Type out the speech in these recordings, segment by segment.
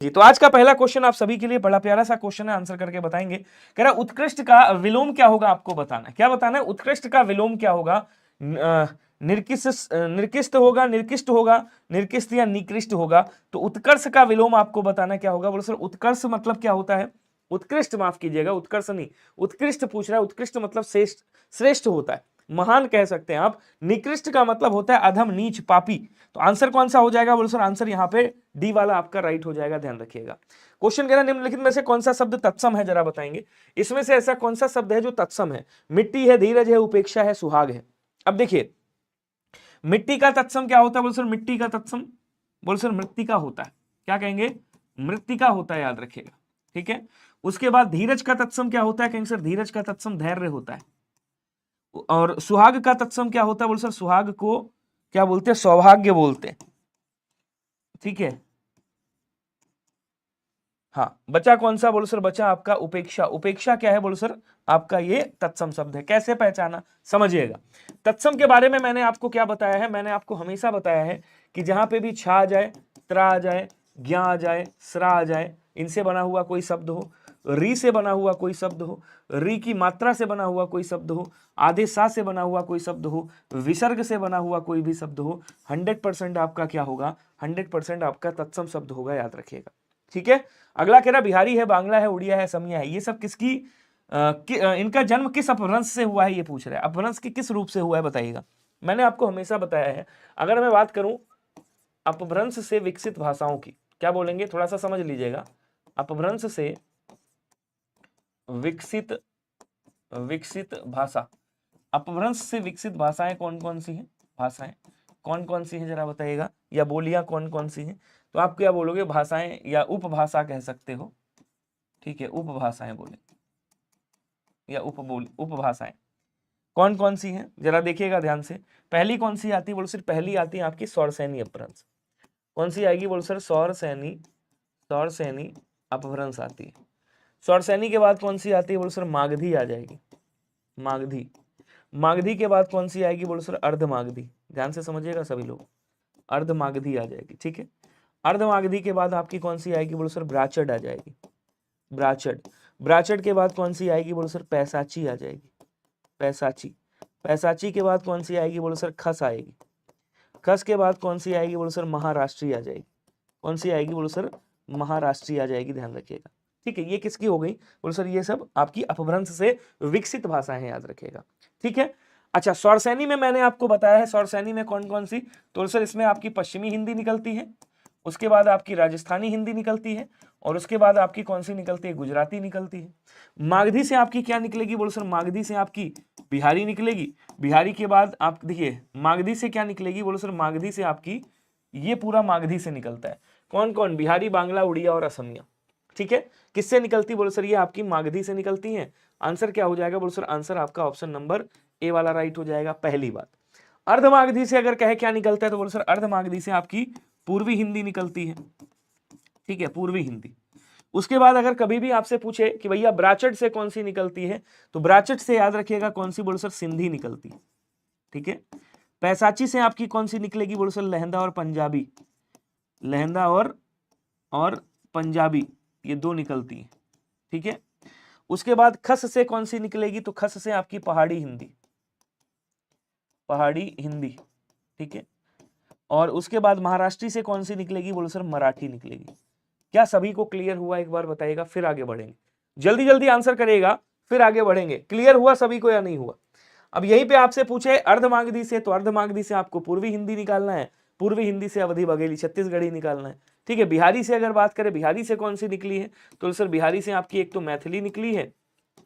जी, तो आज का पहला क्वेश्चन आप सभी के लिए बड़ा प्यारा सा क्वेश्चन है, आंसर करके बताएंगे। कह रहा उत्कृष्ट का विलोम क्या होगा, आपको बताना है। क्या बताना है? उत्कृष्ट का विलोम क्या होगा? निर्किष्ट होगा, निर्किष्ट होगा, निर्किष्ट या निकृष्ट होगा। तो उत्कर्ष का विलोम आपको बताना क्या होगा। बोलो सर उत्कर्ष मतलब क्या होता है? उत्कृष्ट, माफ कीजिएगा, उत्कर्ष नहीं, उत्कृष्ट पूछ रहा है। उत्कृष्ट मतलब श्रेष्ठ, श्रेष्ठ होता है, महान कह सकते हैं आप। निकृष्ट का मतलब होता है अधम, नीच, पापी। तो आंसर कौन सा हो जाएगा? बोलो सर आंसर यहाँ पे डी वाला आपका राइट हो जाएगा, ध्यान रखिएगा। क्वेश्चन कह रहा है निम्नलिखित में से कौन सा शब्द तत्सम है, जरा बताएंगे। इसमें से ऐसा कौन सा शब्द है जो तत्सम है? मिट्टी है, धीरज है, उपेक्षा है, सुहाग है। अब देखिए मिट्टी का तत्सम क्या होता है? बोलो सर मिट्टी का तत्सम, बोलो सर मृत्तिका होता है। क्या कहेंगे? मृत्तिका होता है, याद रखिएगा, ठीक है। उसके बाद धीरज का तत्सम क्या होता है? कहेंगे सर धीरज का तत्सम धैर्य होता है। और सुहाग का तत्सम क्या होता है? बोलो सर सुहाग को क्या बोलते हैं? सौभाग्य बोलते हैं, ठीक है। हाँ, बचा कौन सा? बोलो सर बचा आपका उपेक्षा। उपेक्षा क्या है? बोलो सर आपका ये तत्सम शब्द है। कैसे पहचाना, समझिएगा। तत्सम के बारे में मैंने आपको क्या बताया है? मैंने आपको हमेशा बताया है कि जहां पे भी छा आ जाए, त्रा आ जाए, ज्ञा आ जाए, स्रा आ जाए, इनसे बना हुआ कोई शब्द हो, री से बना हुआ कोई शब्द हो, री की मात्रा से बना हुआ कोई शब्द हो, आधे सा से बना हुआ कोई शब्द हो, विसर्ग से बना हुआ कोई भी शब्द हो, 100% आपका क्या होगा? 100% आपका तत्सम शब्द होगा, याद रखिएगा, ठीक है। अगला कह रहा बिहारी है, बांग्ला है, उड़िया है, समिया है। ये सब किसकी इनका जन्म किस अपभ्रंश से हुआ है, ये पूछ रहा है। अपभ्रंश के किस रूप से हुआ है बताइएगा। मैंने आपको हमेशा बताया है, अगर मैं बात करूं अपभ्रंश से विकसित भाषाओं की, क्या बोलेंगे थोड़ा सा समझ लीजिएगा। अपभ्रंश से विकसित विकसित भाषा, अपभ्रंश से विकसित भाषाएं कौन कौन सी हैं? भाषाएं कौन कौन सी हैं जरा बताइएगा, या बोलियां कौन कौन सी हैं? तो आप क्या बोलोगे? भाषाएं या उपभाषा कह सकते हो, ठीक है, उपभाषाएं बोले या उपभाषाएं कौन कौन सी हैं जरा देखिएगा ध्यान से। पहली कौन सी आती है? बोलो सर पहली आती है आपकी सौरसैनी अपभ्रंश। कौन सी आएगी? बोलो सर सौरसैनी, सौरसैनी अपभ्रंश आती है। सौरसैनी के बाद कौन सी आती है? बोलो सर मागधी आ जाएगी, मागधी। मागधी के बाद कौन सी आएगी? बोलो सर अर्धमागधी। ध्यान से समझिएगा सभी लोग, अर्धमागधी आ जाएगी, ठीक है। अर्धमागधी के बाद आपकी कौन सी आएगी? बोलो सर ब्राचड आ जाएगी, ब्राचड। ब्राचड के बाद कौन सी आएगी? बोलो सर पैसाची आ जाएगी, पैसाची। पैसाची के बाद कौन सी आएगी? बोलो सर खस आएगी। खस के बाद कौन सी आएगी? बोलो सर महाराष्ट्री आ जाएगी। कौन सी आएगी? बोलो सर महाराष्ट्री आ जाएगी, ध्यान रखिएगा, ठीक है। ये किसकी हो गई? बोलो सर ये सब आपकी अपभ्रंश से विकसित भाषाएं हैं, याद रखिएगा, ठीक है। अच्छा, सौरसैनी में मैंने आपको बताया है, सौरसैनी में कौन कौन सी? तो सर इसमें आपकी पश्चिमी हिंदी निकलती है, उसके बाद आपकी राजस्थानी हिंदी निकलती है, और उसके बाद आपकी कौन सी निकलती है? गुजराती निकलती है। मागधी से आपकी क्या निकलेगी? बोलो सर मागधी से आपकी बिहारी निकलेगी। बिहारी के बाद आप देखिए मागधी से क्या निकलेगी? बोलो सर मागधी से आपकी ये पूरा मागधी से निकलता है। कौन कौन? बिहारी, बांग्ला, उड़िया और असमिया, ठीक है। किससे निकलती? बोलो सर ये आपकी मागधी से निकलती है। आंसर क्या हो जाएगा? बोलो सर आंसर आपका ऑप्शन नंबर ए वाला राइट हो जाएगा, पहली बात। अर्धमागधी से अगर कहे क्या निकलता है, तो बोलो सर अर्धमागधी से आपकी पूर्वी हिंदी निकलती है, ठीक है, पूर्वी हिंदी। उसके बाद अगर कभी भी आपसे पूछे कि भैया ब्राचट से कौन सी निकलती है, तो ब्राचट से याद रखिएगा कौन सी? बोलो सर सिंधी निकलती है, ठीक है। पैसाची से आपकी कौन सी निकलेगी? बोलो सर लहंदा और पंजाबी, लहंदा और पंजाबी, ये दो निकलती है, ठीक है। उसके बाद खस से कौन सी निकलेगी? तो खस से आपकी पहाड़ी हिंदी, पहाड़ी हिंदी, ठीक है। और उसके बाद महाराष्ट्री से कौन सी निकलेगी? बोलो सर मराठी निकलेगी। क्या सभी को क्लियर हुआ? एक बार बताइएगा, फिर आगे बढ़ेंगे। जल्दी जल्दी आंसर करिएगा, फिर आगे बढ़ेंगे। क्लियर हुआ सभी को या नहीं हुआ? अब यहीं पे आपसे पूछे अर्धमागधी से, तो अर्धमागधी से आपको पूर्वी हिंदी निकालना है, पूर्वी हिंदी से अवधी, बघेली, छत्तीसगढ़ी निकालना है, ठीक है। बिहारी से अगर बात करें, बिहारी से कौन सी निकली है? तो सर बिहारी से आपकी एक तो मैथिली निकली है,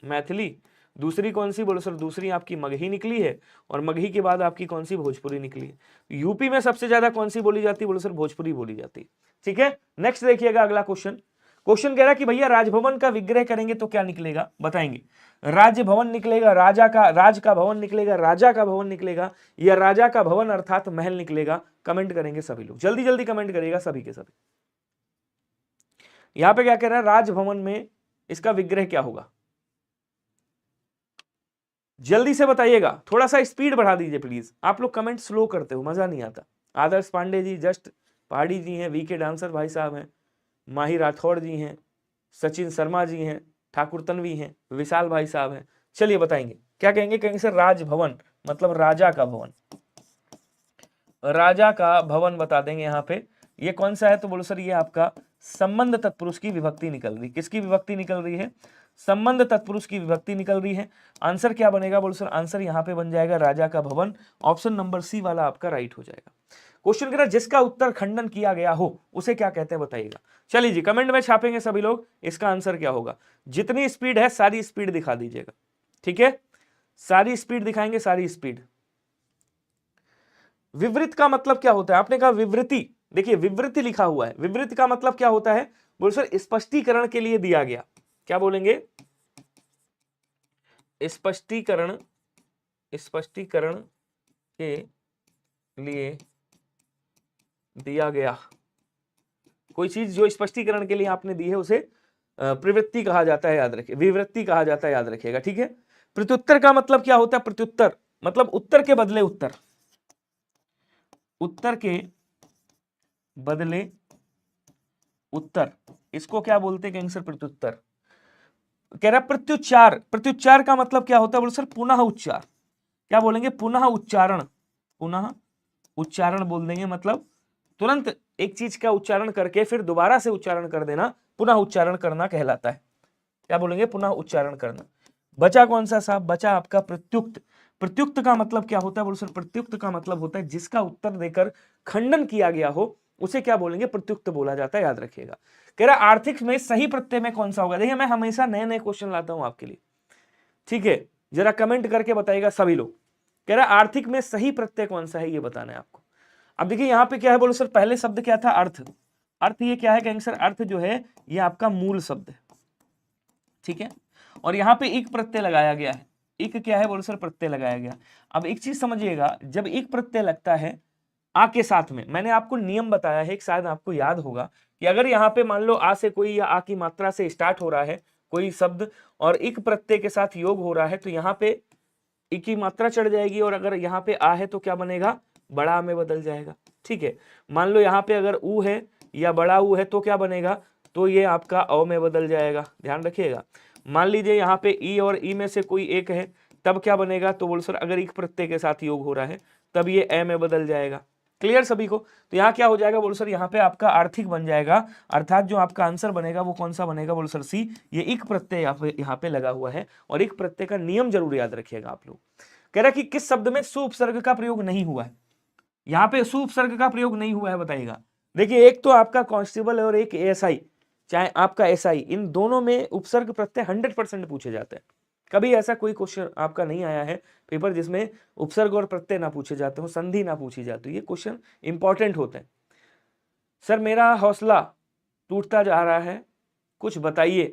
मैथिली। दूसरी कौन सी? बोलो सर दूसरी आपकी मगही निकली है, और मगही के बाद आपकी कौन सी? भोजपुरी निकली है। यूपी में सबसे ज्यादा कौन सी बोली जाती है? बोलो सर भोजपुरी बोली जाती है, ठीक है। नेक्स्ट देखिएगा अगला क्वेश्चन। क्वेश्चन कह रहा है कि भैया राजभवन का विग्रह करेंगे तो क्या निकलेगा, बताएंगे। राज्य भवन निकलेगा, राजा का, राज का भवन निकलेगा, राजा का भवन निकलेगा, या राजा का भवन अर्थात महल निकलेगा? कमेंट करेंगे सभी लोग, जल्दी जल्दी कमेंट करिएगा सभी के सभी। यहां पे क्या कह रहा है? राजभवन में इसका विग्रह क्या होगा? जल्दी से बताइएगा, थोड़ा सा स्पीड बढ़ा दीजिए प्लीज। आप लोग कमेंट स्लो करते हो, मजा नहीं आता। आदर्श पांडे जी, जस्ट पहाड़ी जी हैं, वीके डांसर भाई साहब हैं, माही राठौड़ जी हैं, सचिन शर्मा जी हैं, ठाकुर तन्वी हैं, विशाल भाई साहब हैं। चलिए बताएंगे, क्या कहेंगे? कहेंगे सर राजभवन, मतलब राजा का भवन, राजा का भवन बता देंगे यहाँ पे। ये कौन सा है? तो बोलो सर ये आपका संबंध तत्पुरुष की विभक्ति निकल रही। किसकी विभक्ति निकल रही है? संबंध तत्पुरुष की विभक्ति निकल रही है। आंसर क्या बनेगा? बोलो सर आंसर यहाँ पे बन जाएगा राजा का भवन। ऑप्शन नंबर सी वाला आपका राइट हो जाएगा। क्वेश्चन कह रहा है जिसका उत्तर खंडन किया गया हो उसे क्या कहते हैं बताइएगा। चलिए जी कमेंट में छापेंगे सभी लोग, इसका आंसर क्या होगा। जितनी स्पीड है सारी स्पीड दिखा दीजिएगा, ठीक है? सारी स्पीड दिखाएंगे, सारी स्पीड। विवृत का मतलब क्या होता है? आपने कहा विवृति, देखिए विवृति लिखा हुआ है, विवृत का मतलब क्या होता है? बोलो सर स्पष्टीकरण के लिए दिया गया। क्या बोलेंगे? स्पष्टीकरण, स्पष्टीकरण के लिए दिया गया। कोई चीज जो स्पष्टीकरण के लिए आपने दी है उसे प्रवृत्ति कहा जाता है, याद रखिए, विवृत्ति कहा जाता है, याद रखिएगा, ठीक है? प्रत्युत्तर का मतलब क्या होता है? प्रत्युत्तर मतलब उत्तर के बदले उत्तर, उत्तर के बदले उत्तर, इसको क्या बोलते हैं? सर प्रत्युत्तर। कह रहा प्रत्युच्चार, प्रत्युच्चार का मतलब क्या होता है? बोलो सर पुनः उच्चार। क्या बोलेंगे? पुनः उच्चारण, पुनः उच्चारण बोल देंगे, मतलब तुरंत एक चीज का उच्चारण करके फिर दोबारा से उच्चारण कर देना, पुनः उच्चारण करना कहलाता है। क्या बोलेंगे? पुनः उच्चारण करना। बचा कौन सा साहब? बचा आपका प्रत्युक्त। प्रत्युक्त का मतलब क्या होता है? बोलो सर प्रत्युक्त का मतलब होता है जिसका उत्तर देकर खंडन किया गया हो उसे क्या बोलेंगे? प्रत्युक्त बोला जाता है, याद रखिएगा। कह रहा आर्थिक में सही प्रत्यय में कौन सा होगा? देखिए मैं हमेशा नए नए क्वेश्चन लाता हूं आपके लिए, ठीक है? जरा कमेंट करके बताइएगा सभी लोग। कह रहा आर्थिक में सही प्रत्यय कौन सा है ये बताना है आपको। अब देखिए यहाँ पे क्या है? बोलो सर पहले शब्द क्या था? अर्थ। अर्थ ये क्या है? कहेंगे सर अर्थ जो है ये आपका मूल शब्द है, ठीक है? और यहाँ पे एक प्रत्यय लगाया गया है। एक क्या है? बोलो सर प्रत्यय लगाया गया। अब एक चीज समझिएगा, जब एक प्रत्यय लगता है आ के साथ में, मैंने आपको नियम बताया है, शायद आपको याद होगा कि अगर यहाँ पे मान लो आ से कोई या आ की मात्रा से स्टार्ट हो रहा है कोई शब्द और एक प्रत्यय के साथ योग हो रहा है तो यहाँ पे ई की मात्रा चढ़ जाएगी, और अगर यहाँ पे आ है तो क्या बनेगा? बड़ा आ में बदल जाएगा, ठीक है? मान लो यहाँ पे अगर ऊ है या बड़ा ऊ है तो क्या बनेगा? तो ये आपका अ में बदल जाएगा, ध्यान रखिएगा। मान लीजिए यहाँ पे ई और ई में से कोई एक है, तब क्या बनेगा? तो बोल सर अगर एक प्रत्यय के साथ योग हो रहा है तब ये ए में बदल जाएगा। क्लियर सभी को? तो यहाँ क्या हो जाएगा? बोलो सर यहाँ पे आपका आर्थिक बन जाएगा, अर्थात जो आपका आंसर बनेगा वो कौन सा बनेगा? बोलो सर सी। ये एक प्रत्यय यहाँ पे लगा हुआ है, और एक प्रत्यय का नियम जरूर याद रखिएगा आप लोग। कह रहा है कि किस शब्द में सु उपसर्ग का प्रयोग नहीं हुआ है? यहाँ पे सु उपसर्ग का प्रयोग नहीं हुआ है, बताइएगा। देखिए एक तो आपका कांस्टेबल और एक एएसआई, चाहे आपका एसआई, इन दोनों में उपसर्ग प्रत्यय 100% पूछे जाते हैं। कभी ऐसा कोई क्वेश्चन आपका नहीं आया है पेपर जिसमें उपसर्ग और प्रत्यय ना पूछे जाते हो, संधि ना पूछी जाती हो। ये क्वेश्चन इंपॉर्टेंट होते हैं। सर मेरा हौसला टूटता जा रहा है, कुछ बताइए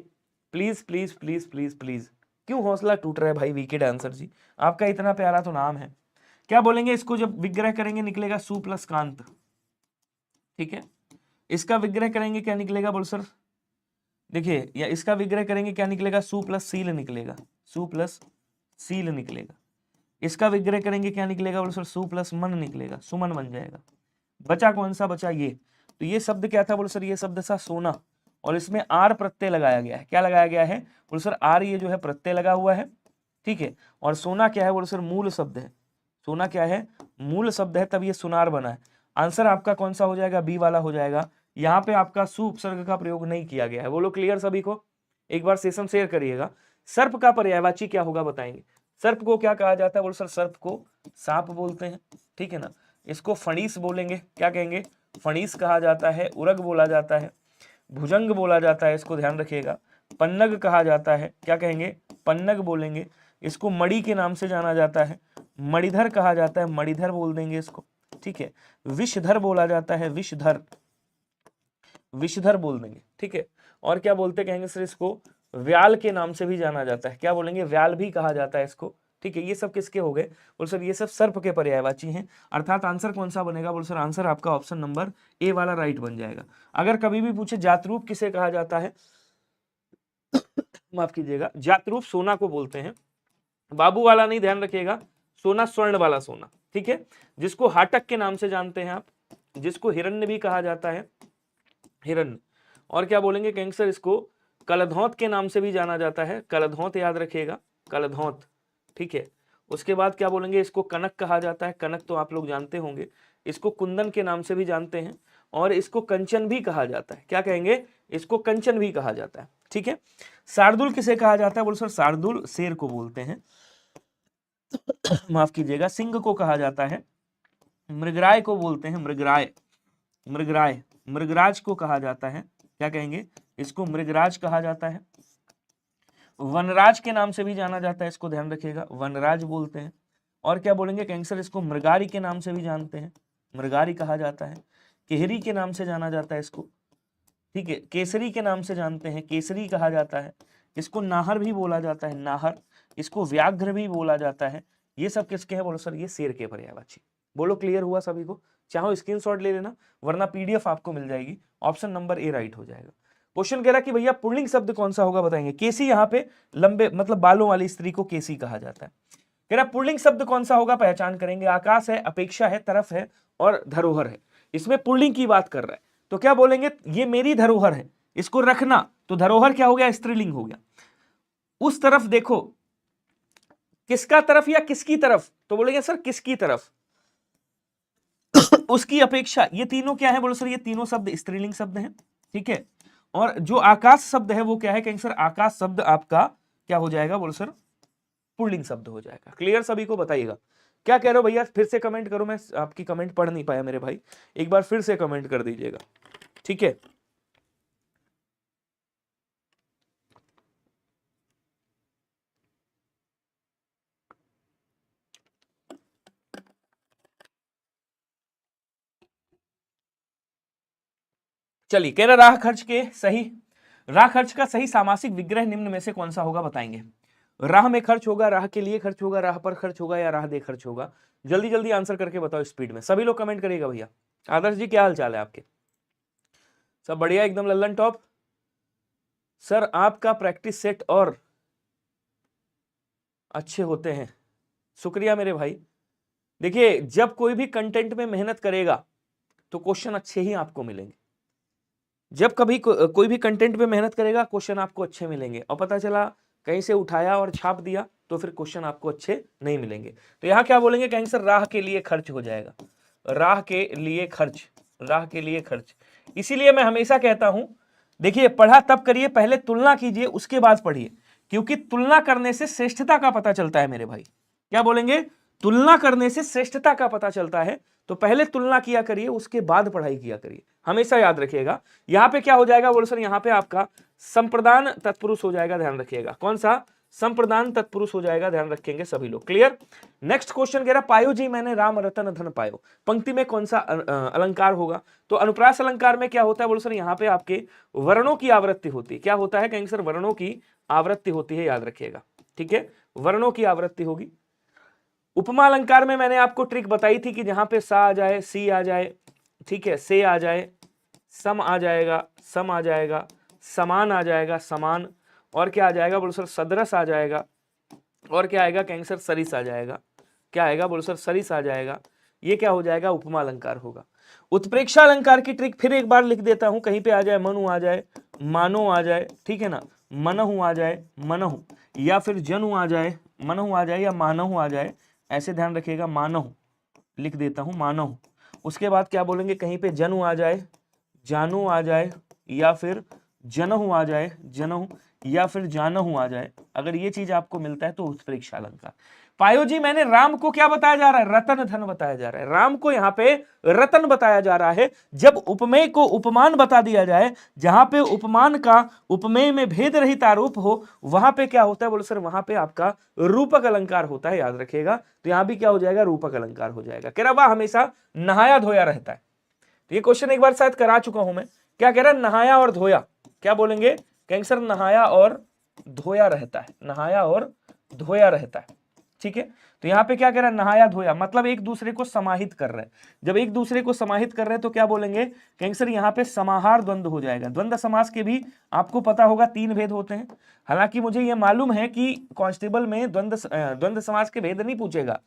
please please please please please. क्यों हौसला टूट रहा है भाई? विकेट आंसर जी, आपका इतना प्यारा तो नाम है। क्या बोलेंगे इसको? जब विग्रह करेंगे निकलेगा सु प्लस कांत, ठीक है? इसका विग्रह करेंगे क्या निकलेगा? बोल सर देखिए, या इसका विग्रह करेंगे क्या निकलेगा? सु प्लस सील निकलेगा, सु प्लस सील निकलेगा। इसका विग्रह करेंगे क्या निकलेगा? बोलो सर सु प्लस मन निकलेगा, सुमन बन जाएगा। बचा कौन सा? बचा ये। तो ये शब्द क्या था? बोलो सर ये शब्द था सोना, और इसमें आर प्रत्यय लगाया गया है। क्या लगाया गया है? बोलो सर आर, ये जो है प्रत्यय लगा हुआ है, ठीक है? और सोना क्या है? बोलो सर मूल शब्द है। सोना क्या है? मूल शब्द है, तब ये सुनार बना है। आंसर आपका कौन सा हो जाएगा? बी वाला हो जाएगा। यहाँ पे आपका सु उपसर्ग का प्रयोग नहीं किया गया है। बोलो क्लियर सभी को? एक बार सेशन शेयर करिएगा। सर्प का पर्यायवाची क्या होगा बताएंगे? सर्प को क्या कहा जाता है? बोलो सर सर्प को सांप बोलते हैं, ठीक है ना? इसको फणीस बोलेंगे, क्या कहेंगे? फणीस कहा जाता है, उरग बोला जाता है, भुजंग बोला जाता है, इसको ध्यान रखिएगा। पन्नग कहा जाता है, क्या कहेंगे? पन्नग बोलेंगे। इसको मणि के नाम से जाना जाता है, मणिधर कहा जाता है, मणिधर बोल देंगे इसको, ठीक है? विषधर बोला जाता है, विषधर, विषधर बोल देंगे, ठीक है? और क्या बोलते कहेंगे सर? इसको व्याल के नाम से भी जाना जाता है, क्या बोलेंगे? व्याल भी कहा जाता है इसको, ठीक है? ये सब किसके हो गए? बोल सर ये सब सर्प के पर्यायवाची हैं, अर्थात आंसर कौन सा बनेगा? बोल सर आंसर आपका ऑप्शन नंबर ए वाला राइट बन जाएगा। अगर कभी भी पूछे जातरूप किसे कहा जाता है, माफ कीजिएगा, जातरूप सोना को बोलते हैं। बाबू वाला नहीं, ध्यान रखिएगा, सोना स्वर्ण वाला सोना, ठीक है? जिसको हाटक के नाम से जानते हैं आप, जिसको हिरण्य भी कहा जाता है, हिरण्य। और क्या बोलेंगे कैंसर, इसको कलधौंत के नाम से भी जाना जाता है, कलधौंत याद रखिएगा, कलधौंत, ठीक है। उसके बाद क्या बोलेंगे, इसको कनक कहा जाता है, कनक तो आप लोग जानते होंगे। इसको कुंदन के नाम से भी जानते हैं, और इसको कंचन भी कहा जाता है। क्या कहेंगे, इसको कंचन भी कहा जाता है, ठीक है। शार्दुल किसे कहा जाता है, बोलो सर शार्दुल शेर को बोलते हैं, माफ कीजिएगा। सिंह को कहा जाता है, मृगराय को बोलते हैं, मृगराय, मृगराय, मृगराज को कहा जाता है, क्या कहेंगे, इसको मृगराज कहा जाता है। वनराज के नाम से भी जाना जाता है, इसको ध्यान रखिएगा, वनराज बोलते हैं। और क्या बोलेंगे कैंसर, इसको मृगारी के नाम से भी जानते हैं, मृगारी कहा जाता है। केहरी के नाम से जाना जाता है इसको, ठीक है। केसरी के नाम से जानते हैं, केसरी कहा जाता है। इसको नाहर भी बोला जाता है, नाहर। इसको व्याघ्र भी बोला जाता है। ये सब किसके हैं, बोलो सर ये शेर के पर्यायवाची। बोलो क्लियर हुआ सभी को, चाहो स्क्रीनशॉट ले लेना, वरना पीडीएफ आपको मिल जाएगी। ऑप्शन नंबर ए राइट हो जाएगा। क्वेश्चन कह रहा कि भैया पुल्लिंग शब्द कौन सा होगा, बताएंगे। केसी, यहाँ पे लंबे मतलब बालों वाली स्त्री को केसी कहा जाता है। कह रहा पुल्लिंग शब्द कौन सा होगा, पहचान करेंगे। आकाश है, अपेक्षा है, तरफ है और धरोहर है। इसमें पुल्लिंग की बात कर रहा है, तो क्या बोलेंगे, ये मेरी धरोहर है, इसको रखना, तो धरोहर क्या हो गया, स्त्रीलिंग हो गया। उस तरफ देखो, किसका तरफ या किसकी तरफ, तो बोलेंगे सर किसकी तरफ। उसकी अपेक्षा, ये तीनों क्या है, बोलो सर ये तीनों शब्द स्त्रीलिंग शब्द हैं, ठीक है। और जो आकाश शब्द है वो क्या है, कहेंगे सर आकाश शब्द आपका क्या हो जाएगा, बोलो सर पुल्लिंग शब्द हो जाएगा। क्लियर सभी को, बताइएगा क्या कह रहे हो भैया, फिर से कमेंट करो, मैं आपकी कमेंट पढ़ नहीं पाया मेरे भाई, एक बार फिर से कमेंट कर दीजिएगा, ठीक है। चलिए, कह रहा राह खर्च के सही, राह खर्च का सही सामासिक विग्रह निम्न में से कौन सा होगा, बताएंगे। राह में खर्च होगा, राह के लिए खर्च होगा, राह पर खर्च होगा, या राह दे खर्च होगा। जल्दी जल्दी आंसर करके बताओ स्पीड में, सभी लोग कमेंट करिएगा भैया। आदर्श जी क्या हाल चाल है आपके, सब बढ़िया एकदम लल्लन टॉप। सर आपका प्रैक्टिस सेट और अच्छे होते हैं, शुक्रिया मेरे भाई। देखिए जब कोई भी कंटेंट में मेहनत करेगा तो क्वेश्चन अच्छे ही आपको मिलेंगे। जब कभी कोई भी कंटेंट पे मेहनत करेगा क्वेश्चन आपको अच्छे मिलेंगे, और पता चला कहीं से उठाया और छाप दिया तो फिर क्वेश्चन आपको अच्छे नहीं मिलेंगे। तो यहाँ क्या बोलेंगे, कहीं सर राह के लिए खर्च हो जाएगा, राह के लिए खर्च, राह के लिए खर्च। इसीलिए मैं हमेशा कहता हूं, देखिए पढ़ा तब करिए, पहले तुलना कीजिए उसके बाद पढ़िए, क्योंकि तुलना करने से श्रेष्ठता का पता चलता है मेरे भाई। क्या बोलेंगे, तुलना करने से श्रेष्ठता का पता चलता है, तो पहले तुलना किया करिए उसके बाद पढ़ाई किया करिए, हमेशा याद रखिएगा। यहां पे क्या हो जाएगा, बोलो सर यहाँ पे आपका संप्रदान तत्पुरुष हो जाएगा, ध्यान रखिएगा। कौन सा, संप्रदान तत्पुरुष हो जाएगा, ध्यान रखेंगे सभी लोग। क्लियर। नेक्स्ट क्वेश्चन कह रहा पायो जी मैंने राम रतन धन पायो, पंक्ति में कौन सा अलंकार होगा। तो अनुप्रास अलंकार में क्या होता है, बोलो सर यहाँ पे आपके वर्णों की आवृत्ति होती है। क्या होता है, कहेंगे सर वर्णों की आवृत्ति होती है, याद रखिएगा, ठीक है, वर्णों की आवृत्ति होगी। उपमा अलंकार में मैंने आपको ट्रिक बताई थी कि जहां पे सा आ जाए, सी आ जाए, ठीक है, से आ जाए, सम आ जाएगा, सम आ जाएगा, समान आ जाएगा, समान, और क्या आ जाएगा, बोलो सर सदरस आ जाएगा, और क्या आएगा, कहेंगे सर सरिस आ जाएगा। क्या आएगा, बोलो सर सरिस आ जाएगा। ये क्या हो जाएगा, उपमा अलंकार होगा। उत्प्रेक्षा अलंकार की ट्रिक फिर एक बार लिख देता हूं, कहीं पे आ जाए मनु आ जाए, मानो आ जाए, ठीक है ना, मनहु आ जाए, मनहु, या फिर जनु आ जाए, मनहु आ जाए, या मानहु आ जाए, ऐसे ध्यान रखिएगा, मानहु लिख देता हूं, मानहु। उसके बाद क्या बोलेंगे, कहीं पे जनु आ जाए, जानू आ जाए, या फिर जनहु आ जाए, जनहु, या फिर जानहु आ जाए। अगर ये चीज आपको मिलता है तो उत्प्रेक्षा अलंकार। पायो जी मैंने राम को क्या बताया जा रहा है, रतन धन बताया जा रहा है। राम को यहाँ पे रतन बताया जा रहा है। जब उपमेय को उपमान बता दिया जाए, जहां पे उपमान का उपमेय में भेद रहित आरोप हो, वहां पे क्या होता है, बोलो सर वहां पे आपका रूपक अलंकार होता है, याद रखिएगा। तो यहां भी क्या हो जाएगा, रूपक अलंकार हो जाएगा। कह रहा वह हमेशा नहाया धोया रहता है। ये क्वेश्चन एक बार शायद करा चुका हूं मैं। क्या कह रहा है, नहाया और धोया, क्या बोलेंगे, कहेंगे सर नहाया और धोया रहता है, नहाया और धोया रहता है, ठीक है। तो यहाँ पे क्या कह रहा है, नहाया धोया, मतलब एक दूसरे को समाहित कर रहे हैं। जब एक दूसरे को समाहित कर रहे हैं तो क्या बोलेंगे, कहेंगे सर यहाँ पे समाहार द्वंद्व हो जाएगा। द्वंद्व समास के भी आपको पता होगा 3 भेद होते हैं। हालांकि मुझे ये मालूम है कि कांस्टेबल में द्वंद्व समास के भेद नहीं पूछेगा,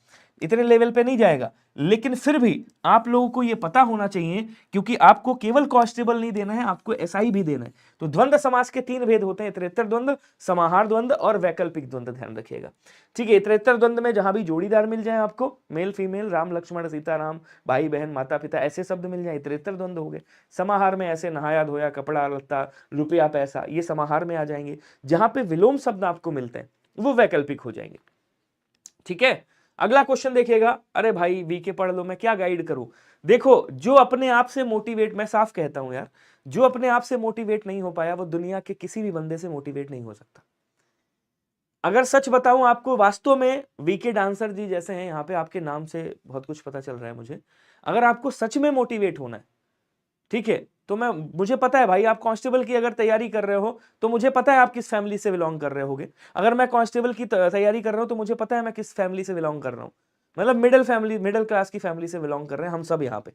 इतने लेवल पे नहीं जाएगा, लेकिन फिर भी आप लोगों को ये पता होना चाहिए, क्योंकि आपको केवल कांस्टेबल नहीं देना है, आपको एसआई भी देना है। तो द्वंद्व समास के 3 भेद होते हैं, इतरेतर द्वंद्व, समाहार द्वंद्व और वैकल्पिक द्वंद्व, ध्यान रखिएगा। ठीक है, इतरेतर द्वंद्व में जहां भी जोड़ीदार मिल जाए आपको, मेल फीमेल, राम लक्ष्मण सीता राम, भाई बहन माता पिता, ऐसे शब्द मिल जाए, इतरेतर द्वंद्व हो गए। समाहार में ऐसे नहाया धोया, कपड़ा लत्ता, रुपया पैसा, ये समाहार में आ जाएंगे। जहां पे विलोम शब्द आपको मिलते हैं वो वैकल्पिक हो जाएंगे। ठीक है, अगला क्वेश्चन देखिएगा। अरे भाई वीके पढ़ लो, मैं क्या गाइड करूं। देखो, जो अपने आप से मोटिवेट, मैं साफ कहता हूं यार, जो अपने आप से मोटिवेट नहीं हो पाया वो दुनिया के किसी भी बंदे से मोटिवेट नहीं हो सकता। अगर सच बताऊं आपको, वास्तव में वीके डांसर जी जैसे हैं, यहाँ पे आपके नाम से बहुत कुछ पता चल रहा है मुझे, अगर आपको सच में मोटिवेट होना है, ठीक है, तो मुझे पता है भाई, आप कांस्टेबल की अगर तैयारी कर रहे हो तो मुझे पता है आप किस फैमिली से बिलोंग कर रहे होगे। अगर मैं कांस्टेबल की तैयारी कर रहा हूं तो मुझे पता है मैं किस फैमिली से बिलोंग कर रहा हूं, मतलब मिडिल क्लास की फैमिली से बिलोंग कर रहे हैं हम सब। यहाँ पे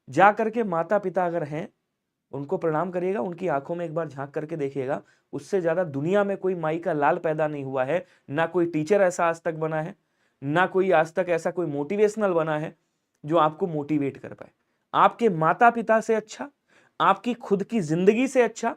जा करके माता पिता अगर हैं उनको प्रणाम करिएगा, उनकी आंखों में एक बार झांक करके देखिएगा, उससे ज्यादा दुनिया में कोई माई का लाल पैदा नहीं हुआ है, ना कोई टीचर ऐसा आज तक बना है, ना कोई आज तक ऐसा कोई मोटिवेशनल बना है जो आपको मोटिवेट कर पाए। आपके माता पिता से अच्छा, आपकी खुद की जिंदगी से अच्छा,